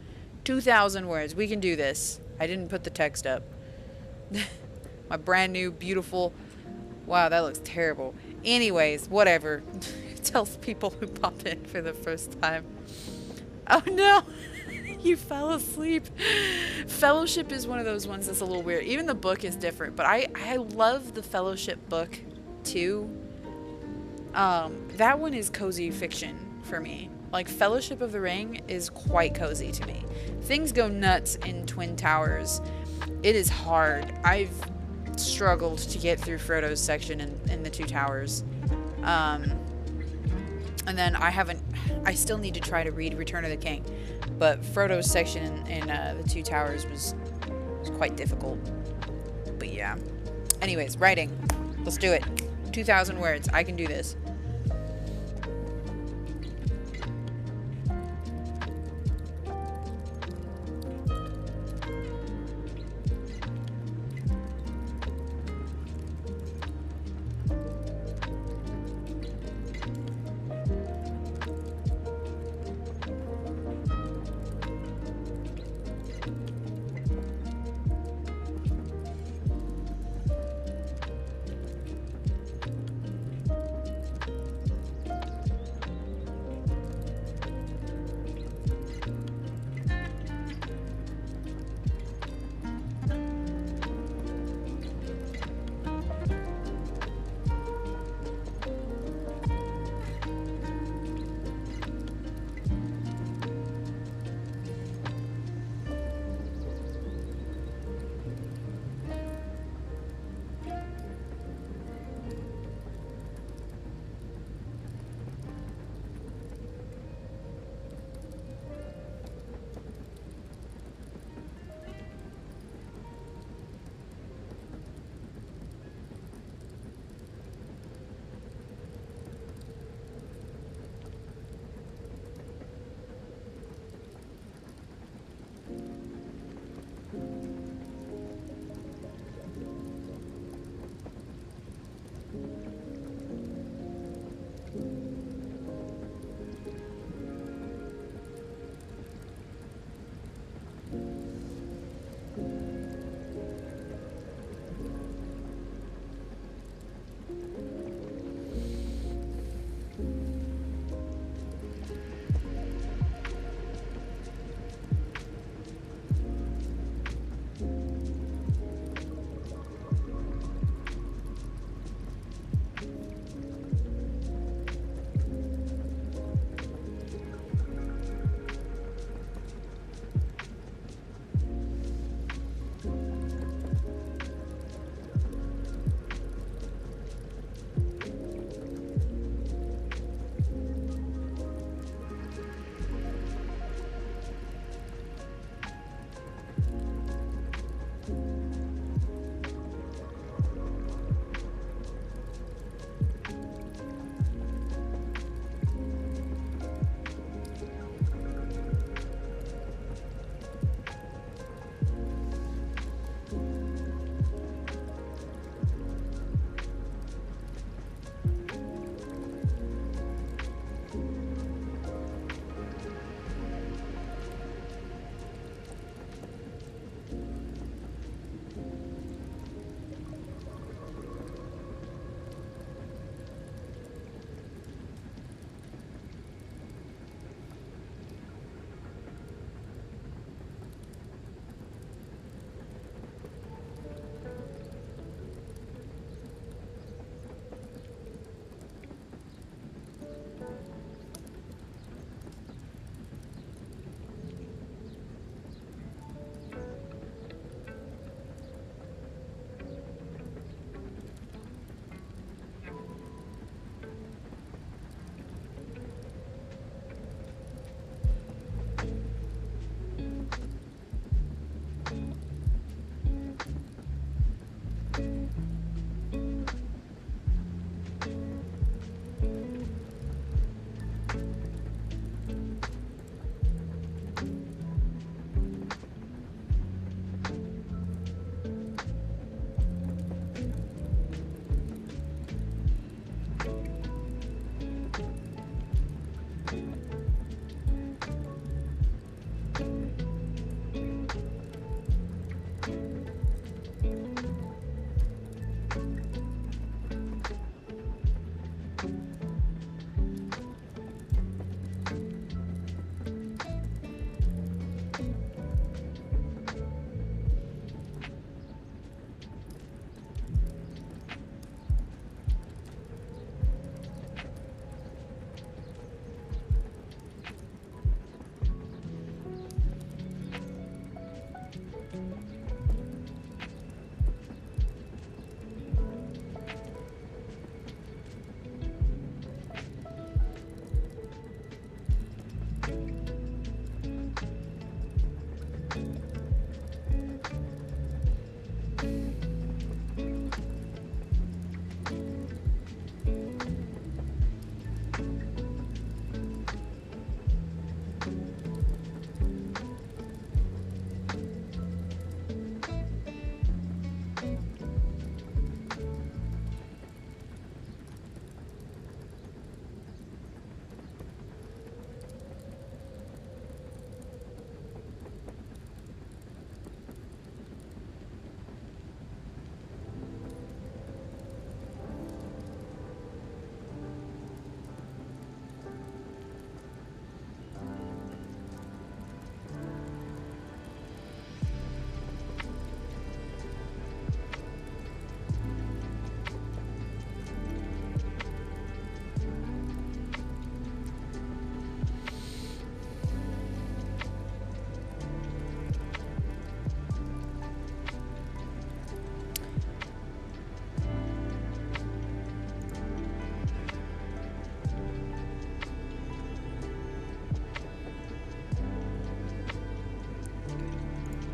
2,000 words. We can do this. I didn't put the text up. My brand new, beautiful... Wow, that looks terrible. Anyways, whatever. Tell people who pop in for the first time. Oh no! You fell asleep. Fellowship is one of those ones that's a little weird. Even the book is different, but I love the Fellowship book too. That one is cozy fiction for me. Like, Fellowship of the Ring is quite cozy to me. Things go nuts in Twin Towers. It is hard. I've struggled to get through Frodo's section in the Two Towers. And then I still need to try to read Return of the King. But Frodo's section in the Two Towers was quite difficult. But yeah. Anyways, writing. Let's do it. 2,000 words. I can do this.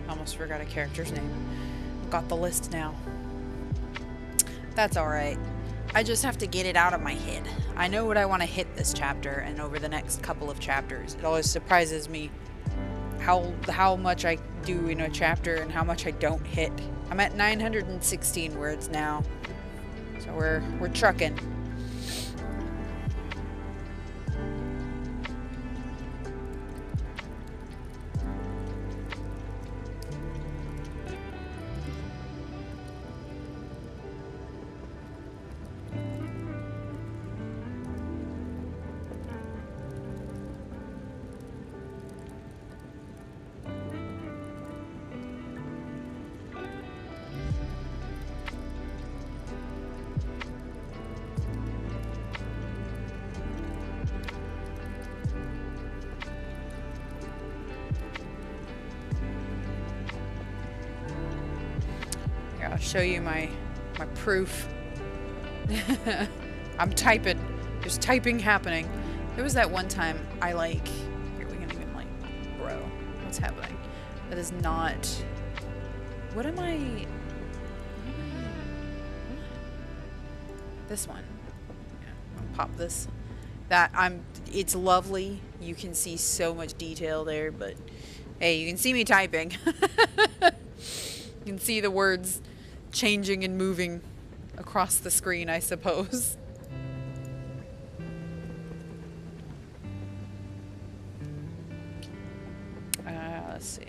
Almost forgot a character's name. Got the list now. That's alright. I just have to get it out of my head. I know what I want to hit this chapter, and over the next couple of chapters. It always surprises me how much I do in a chapter and how much I don't hit. I'm at 916 words now. So we're trucking. I'll show you my proof. I'm typing. There's typing happening. There was that one time I here we can even bro, what's happening? That is not. What am I? This one. Yeah, I'll pop this. It's lovely. You can see so much detail there, but hey, you can see me typing. You can see the words changing and moving across the screen, I suppose. Let's see.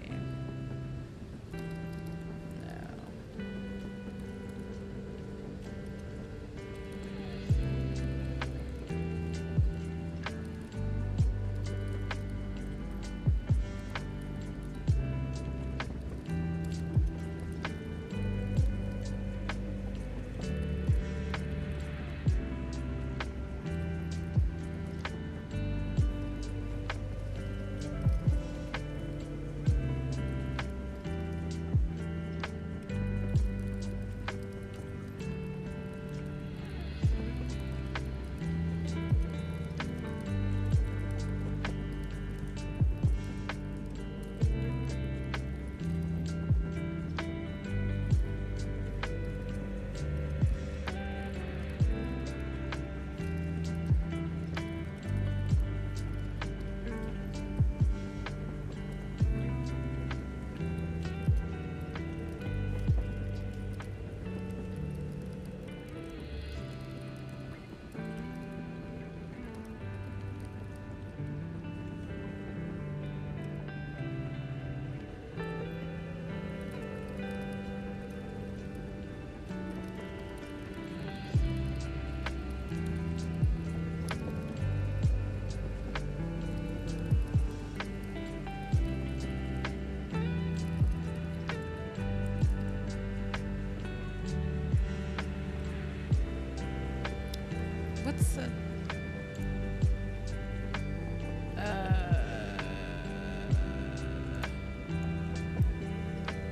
What's the...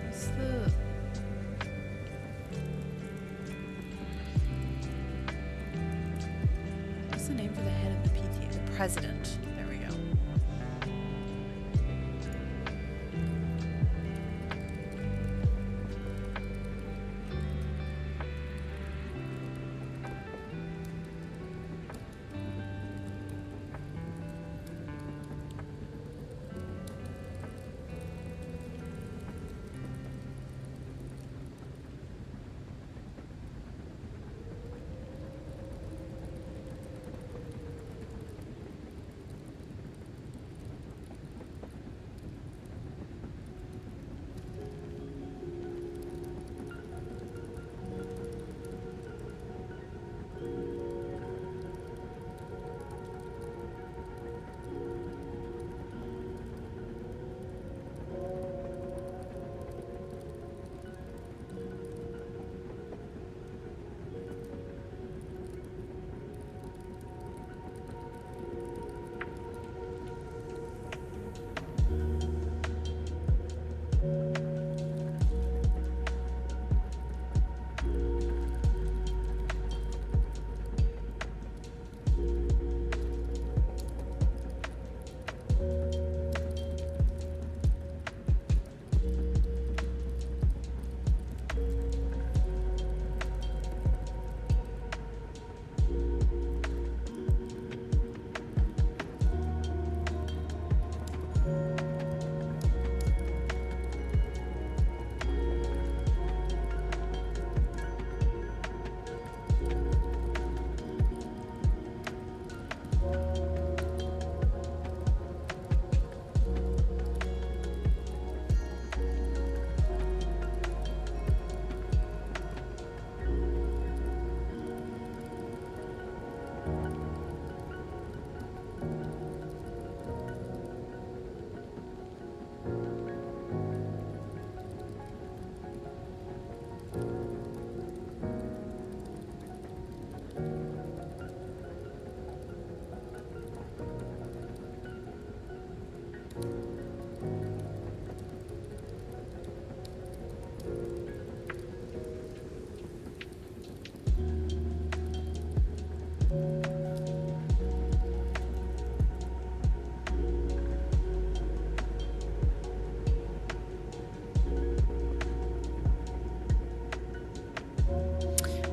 What's the... What's the name for the head of the PTA? The president. There we go.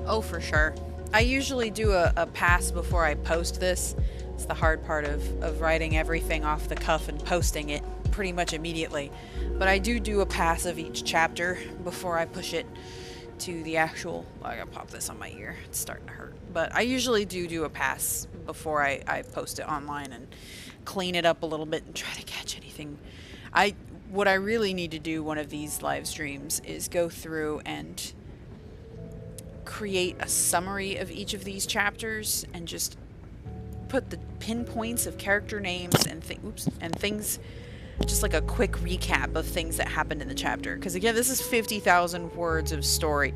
Oh, for sure. I usually do a pass before I post this. It's the hard part of writing everything off the cuff and posting it pretty much immediately. But I do a pass of each chapter before I push it to the actual... I gotta pop this on my ear. It's starting to hurt. But I usually do a pass before I post it online and clean it up a little bit and try to catch anything. What I really need to do one of these live streams is go through and create a summary of each of these chapters and just put the pinpoints of character names and things, just like a quick recap of things that happened in the chapter. Because again, this is 50,000 words of story,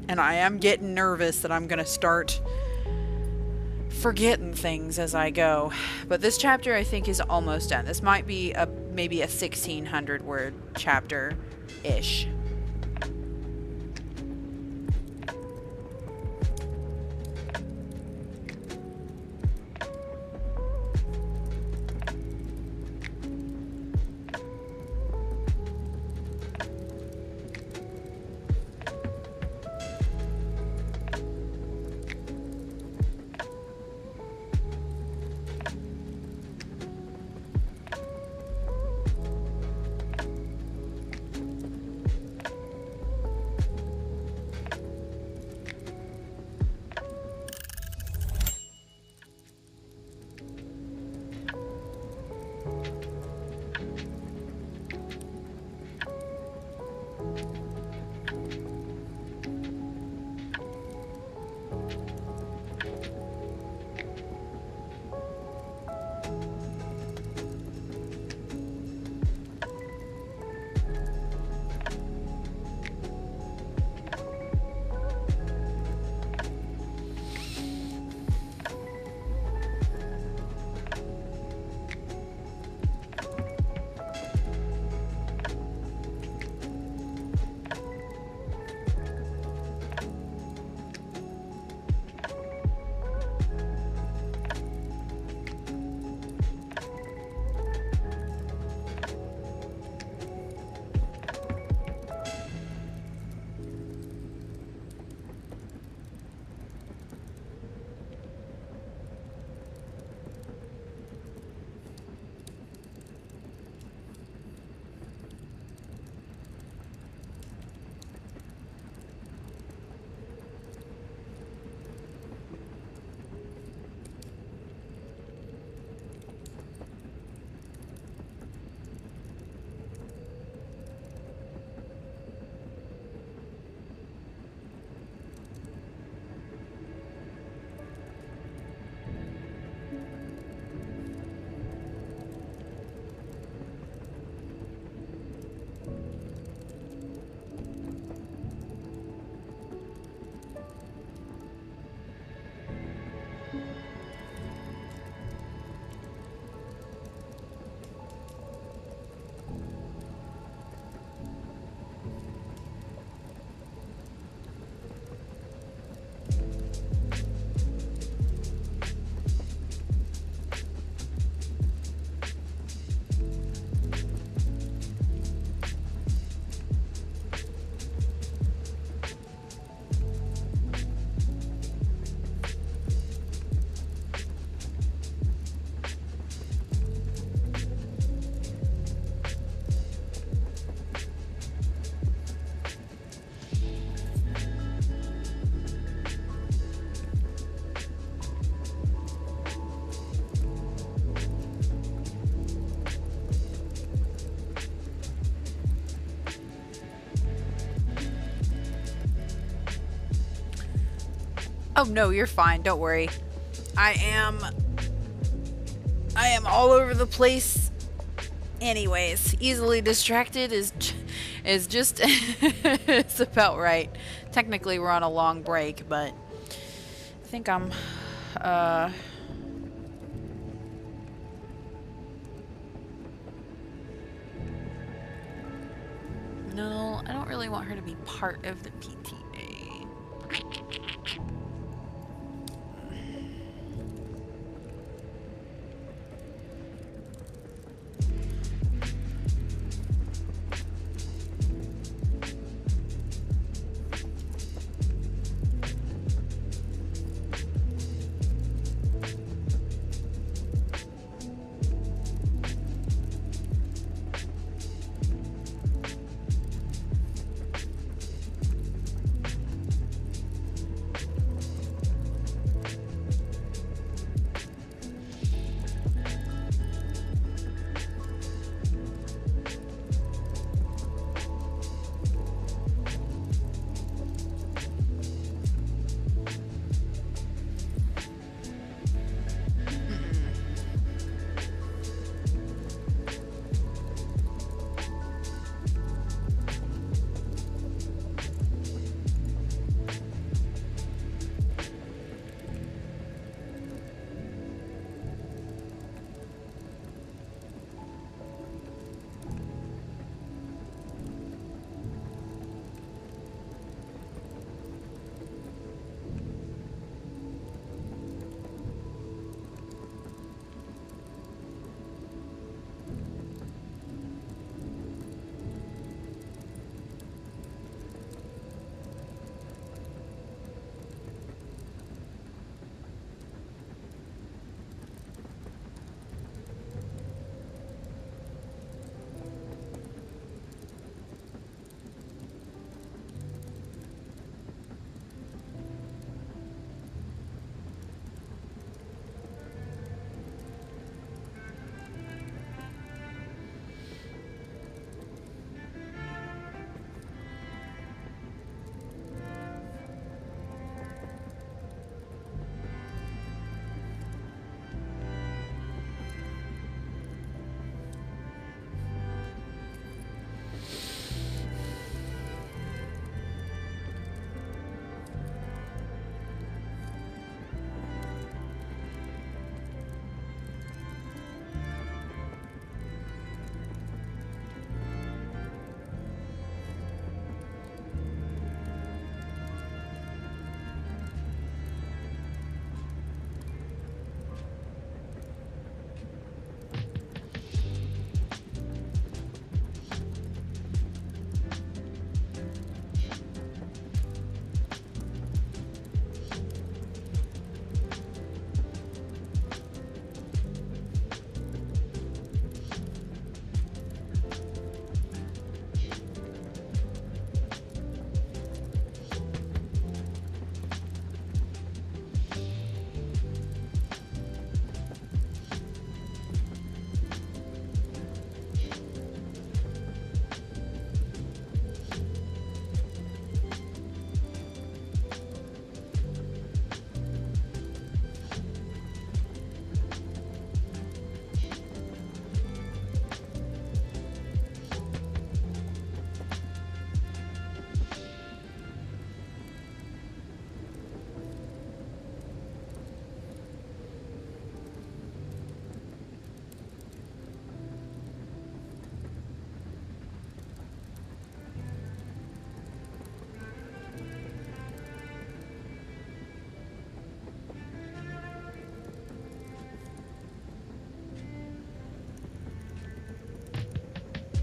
and I am getting nervous that I'm gonna start forgetting things as I go. But this chapter I think is almost done. This might be maybe a 1,600 word chapter-ish. Oh no, you're fine. Don't worry. I am all over the place. Anyways, easily distracted is just it's about right. Technically, we're on a long break, but I think I'm no, I don't really want her to be part of the PTA.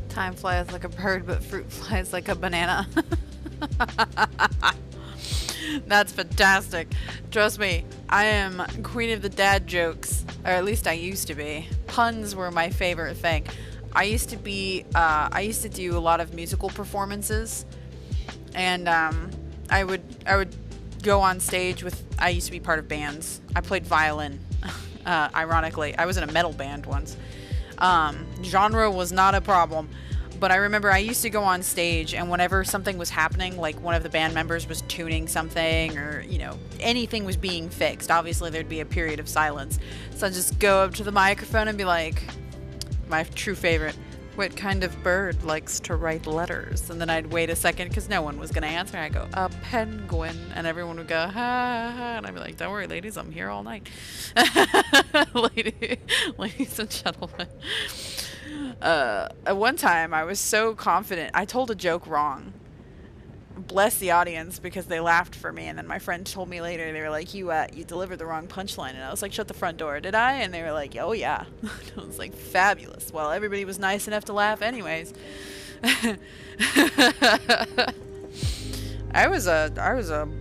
Time flies like a bird, but fruit flies like a banana. That's fantastic. Trust me, I am queen of the dad jokes, or at least I used to be. Puns were my favorite thing. I used to do a lot of musical performances, and I would go on stage with. I used to be part of bands. I played violin. Ironically, I was in a metal band once. Genre was not a problem, But I remember I used to go on stage, and whenever something was happening, like one of the band members was tuning something, or, you know, anything was being fixed, obviously there'd be a period of silence. So I'd just go up to the microphone and be like, my true favorite, what kind of bird likes to write letters? And then I'd wait a second because no one was going to answer. I'd go, a penguin. And everyone would go, ha, ha. And I'd be like, don't worry, ladies, I'm here all night. Ladies and gentlemen. At one time, I was so confident. I told a joke wrong. Bless the audience, because they laughed for me. And then my friend told me later, they were like, you delivered the wrong punchline. And I was like, shut the front door, did I? And they were like, oh yeah. I was like, fabulous. Well, everybody was nice enough to laugh anyways. I was a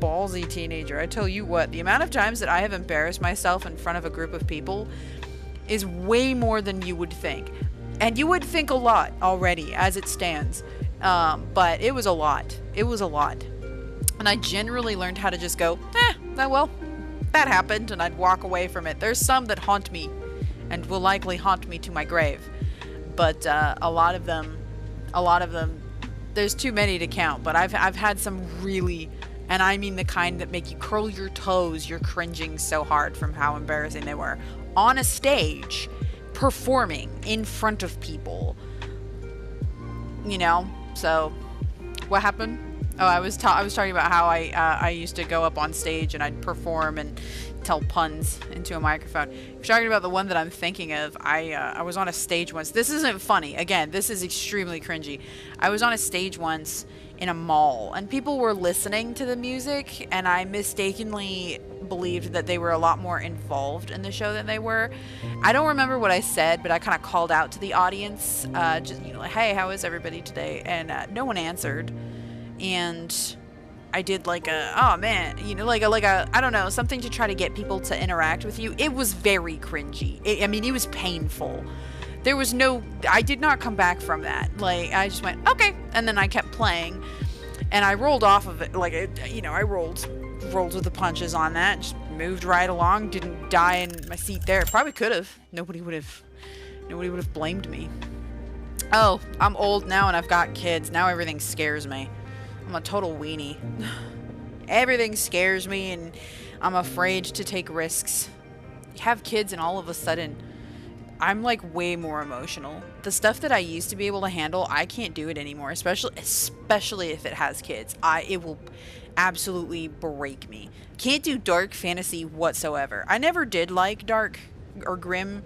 ballsy teenager. I tell you what, the amount of times that I have embarrassed myself in front of a group of people is way more than you would think. And you would think a lot already as it stands. But it was a lot. It was a lot. And I generally learned how to just go, well, that happened, and I'd walk away from it. There's some that haunt me and will likely haunt me to my grave. But a lot of them, there's too many to count. But I've had some really, and I mean the kind that make you curl your toes. You're cringing so hard from how embarrassing they were. On a stage, performing in front of people. You know? So, what happened? Oh, I was talking about how I used to go up on stage and I'd perform and tell puns into a microphone. If you're talking about the one that I'm thinking of, I was on a stage once. This isn't funny. Again, this is extremely cringy. I was on a stage once in a mall, and people were listening to the music, and I mistakenly believed that they were a lot more involved in the show than they were. I don't remember what I said, but I kind of called out to the audience, just, you know, like, hey, how is everybody today? And no one answered. And I did like a, oh man, you know, like a, I don't know, something to try to get people to interact with you. It was very cringy. I mean, it was painful. There was no, I did not come back from that. Like, I just went, okay. And then I kept playing, and I rolled off of it. Like, you know, I rolled with the punches on that. Just moved right along. Didn't die in my seat there. Probably could have. Nobody would have blamed me. Oh, I'm old now and I've got kids. Now everything scares me. I'm a total weenie. Everything scares me, and I'm afraid to take risks. You have kids and all of a sudden, I'm like way more emotional. The stuff that I used to be able to handle, I can't do it anymore, especially if it has kids. It will absolutely break me. Can't do dark fantasy whatsoever. I never did like dark or grimdark.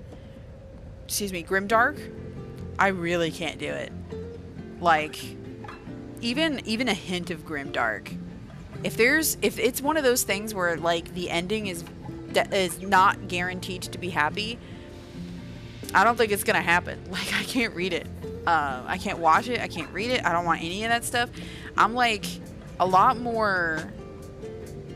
I really can't do it. Like, even a hint of grimdark. If it's one of those things where like the ending is not guaranteed to be happy, I don't think it's gonna happen. Like, I can't read it. I can't watch it. I can't read it. I don't want any of that stuff. I'm like a lot more.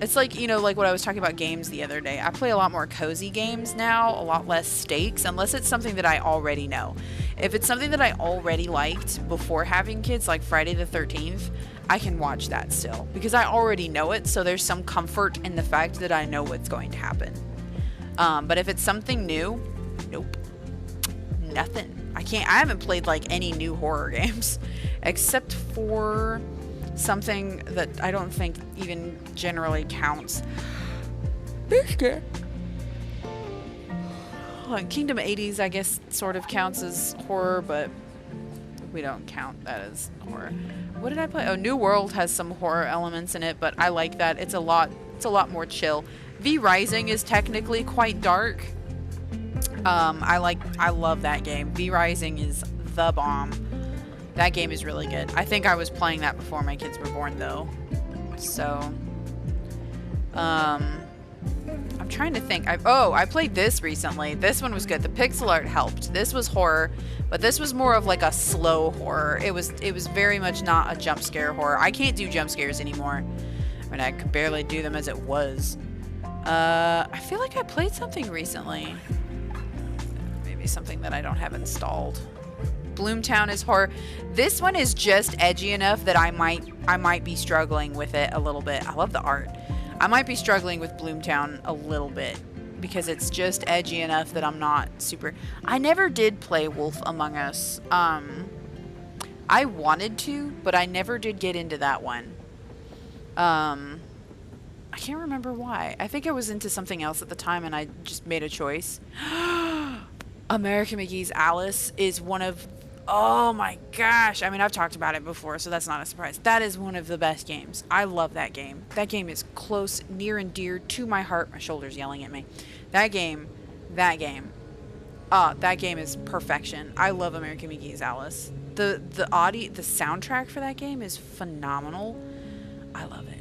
It's like, you know, like what I was talking about games the other day. I play a lot more cozy games now, a lot less stakes, unless it's something that I already know. If it's something that I already liked before having kids, like Friday the 13th, I can watch that still because I already know it. So there's some comfort in the fact that I know what's going to happen. But if it's something new, nope. Nothing. I haven't played like any new horror games except for something that I don't think even generally counts. Kingdom 80s, I guess, sort of counts as horror, but we don't count that as horror. What did I play? Oh, New World has some horror elements in it, but I like that. It's a lot more chill. V Rising is technically quite dark. I love that game. V Rising is the bomb. That game is really good. I think I was playing that before my kids were born, though. So, I'm trying to think. I played this recently. This one was good. The pixel art helped. This was horror, but this was more of like a slow horror. It was very much not a jump scare horror. I can't do jump scares anymore. I mean, I could barely do them as it was. I feel like I played something recently. Maybe something that I don't have installed. Bloomtown is horror. This one is just edgy enough that I might be struggling with it a little bit. I love the art. I might be struggling with Bloomtown a little bit because it's just edgy enough that I'm not super. I never did play Wolf Among Us. I wanted to, but I never did get into that one. I can't remember why. I think I was into something else at the time and I just made a choice. American McGee's Alice is one of... Oh my gosh. I mean, I've talked about it before, so that's not a surprise. That is one of the best games. I love that game. That game is close, near and dear to my heart. My shoulder's yelling at me. That game. That game is perfection. I love American McGee's Alice. The soundtrack for that game is phenomenal. I love it.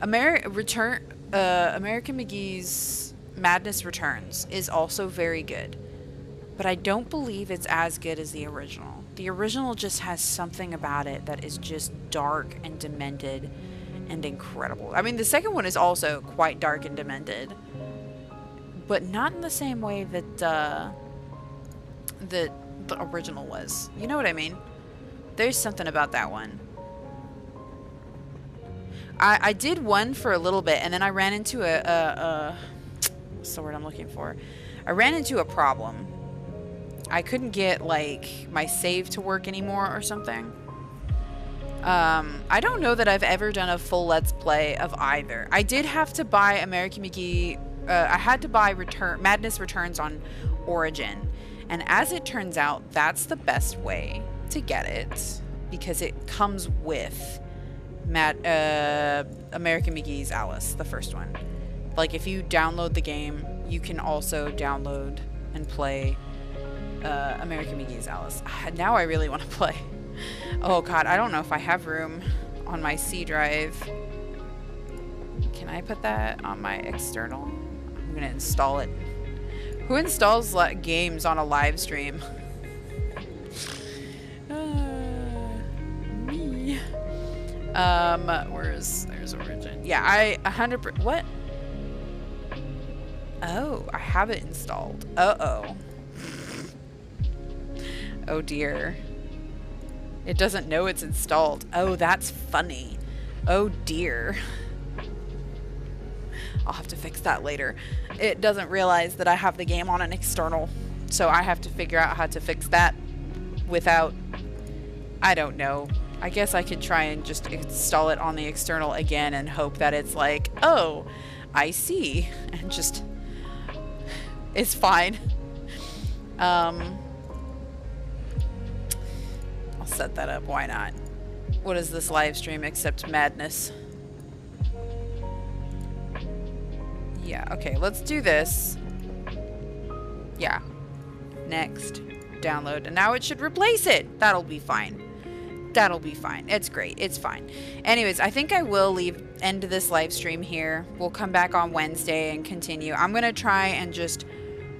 American McGee's Madness Returns is also very good, but I don't believe it's as good as the original. The original just has something about it that is just dark and demented and incredible. I mean, the second one is also quite dark and demented, but not in the same way that the original was. You know what I mean? There's something about that one. I did one for a little bit, and then I ran into what's the word I'm looking for? I ran into a problem. I couldn't get, like, my save to work anymore or something. I don't know that I've ever done a full Let's Play of either. I did have to buy American McGee... I had to buy Madness Returns on Origin. And as it turns out, that's the best way to get it. Because it comes with... American McGee's Alice, the first one. Like, if you download the game, you can also download and play American McGee's Alice. Now I really want to play. Oh god, I don't know if I have room on my C drive. Can I put that on my external? I'm gonna install it. Who installs games on a live stream? Me. There's Origin. Yeah, I 100%. What? Oh, I have it installed. Uh-oh. Oh dear. It doesn't know it's installed. Oh, that's funny. Oh dear. I'll have to fix that later. It doesn't realize that I have the game on an external, so I have to figure out how to fix that without... I don't know. I guess I could try and just install it on the external again and hope that it's like, oh, I see, and just, it's fine. I'll set that up, why not? What is this live stream except madness? Yeah, okay, let's do this. Yeah. Next. Download. And now it should replace it. That'll be fine. That'll be fine. It's great. It's fine. Anyways, I think I will end this live stream here. We'll come back on Wednesday and continue. I'm going to try and just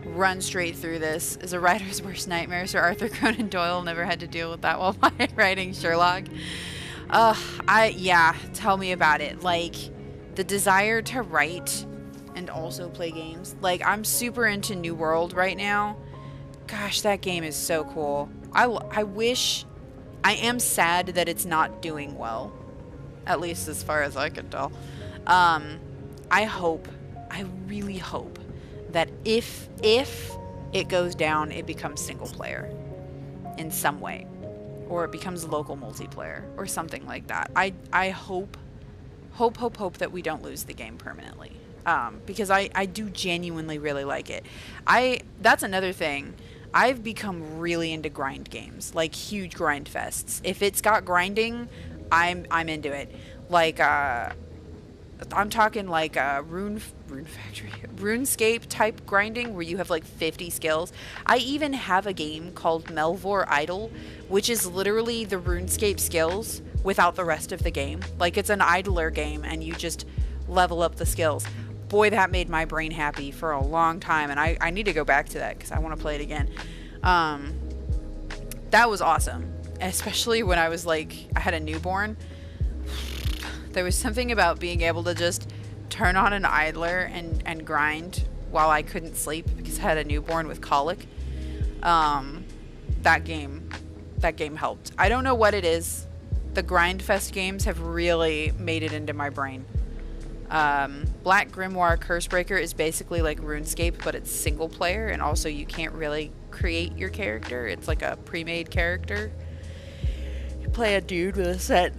run straight through this. Is a writer's worst nightmare. Sir Arthur Conan Doyle never had to deal with that while writing Sherlock. Yeah, tell me about it. Like, the desire to write and also play games. Like, I'm super into New World right now. Gosh, that game is so cool. I wish... I am sad that it's not doing well. At least as far as I can tell. I really hope that if it goes down, it becomes single player in some way. Or it becomes local multiplayer or something like that. I hope that we don't lose the game permanently. Because I do genuinely really like it. That's another thing. I've become really into grind games, like huge grind fests. If it's got grinding, I'm into it. Like I'm talking like RuneScape type grinding where you have like 50 skills. I even have a game called Melvor Idle, which is literally the RuneScape skills without the rest of the game. Like, it's an idler game and you just level up the skills. Boy, that made my brain happy for a long time, and I need to go back to that because I want to play it again. That was awesome, especially when I was like, I had a newborn. There was something about being able to just turn on an idler and grind while I couldn't sleep because I had a newborn with colic. That game helped. I don't know what it is. The Grindfest games have really made it into my brain. Black Grimoire Cursebreaker is basically like RuneScape, but it's single player, and also you can't really create your character. It's like a pre-made character. play a dude with a set.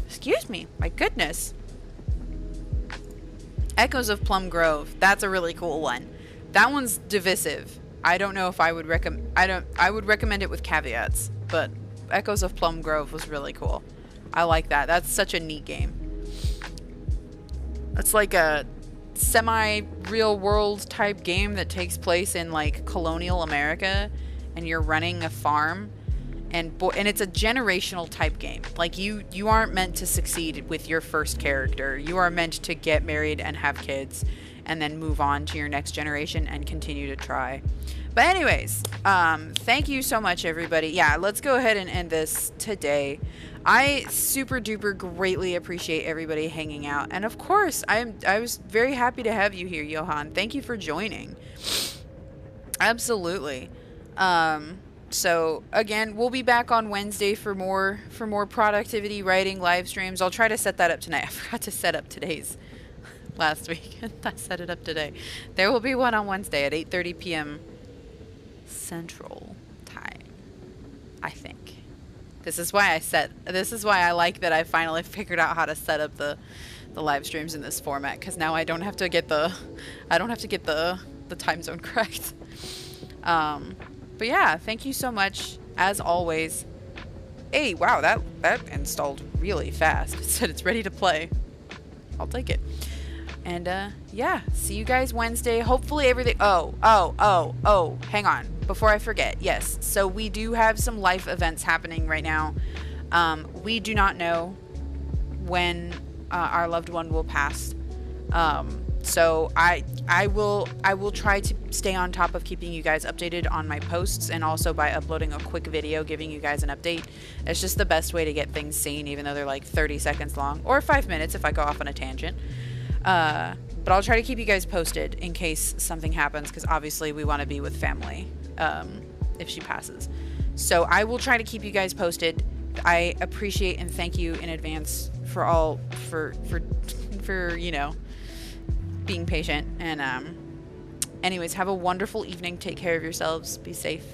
Excuse me, my goodness. Echoes of Plum Grove. That's a really cool one. That one's divisive. I don't know if I would recommend. I would recommend it with caveats, but Echoes of Plum Grove was really cool. I like that. That's such a neat game. It's like a semi-real world type game that takes place in like colonial America, and you're running a farm, and it's a generational type game. Like you aren't meant to succeed with your first character. You are meant to get married and have kids, and then move on to your next generation and continue to try. But anyways, thank you so much, everybody. Yeah, let's go ahead and end this today. I super duper greatly appreciate everybody hanging out. And of course, I was very happy to have you here, Johan. Thank you for joining. Absolutely. So again, we'll be back on Wednesday for more productivity writing live streams. I'll try to set that up tonight. I forgot to set up today's last week. I set it up today. There will be one on Wednesday at 8:30 p.m. Central Time, I think. This is why I like that I finally figured out how to set up the live streams in this format, because now I don't have to get the time zone correct. But yeah, thank you so much as always. Hey, wow, that installed really fast. It said it's ready to play. I'll take it. And yeah, see you guys Wednesday. Hopefully everything. Oh, hang on. Before I forget, yes. So we do have some life events happening right now. We do not know when our loved one will pass. So I will try to stay on top of keeping you guys updated on my posts, and also by uploading a quick video giving you guys an update. It's just the best way to get things seen, even though they're like 30 seconds long, or 5 minutes if I go off on a tangent. But I'll try to keep you guys posted in case something happens, because obviously we want to be with family if she passes. So I will try to keep you guys posted. I appreciate and thank you in advance for you know, being patient. And anyways, have a wonderful evening. Take care of yourselves. Be safe.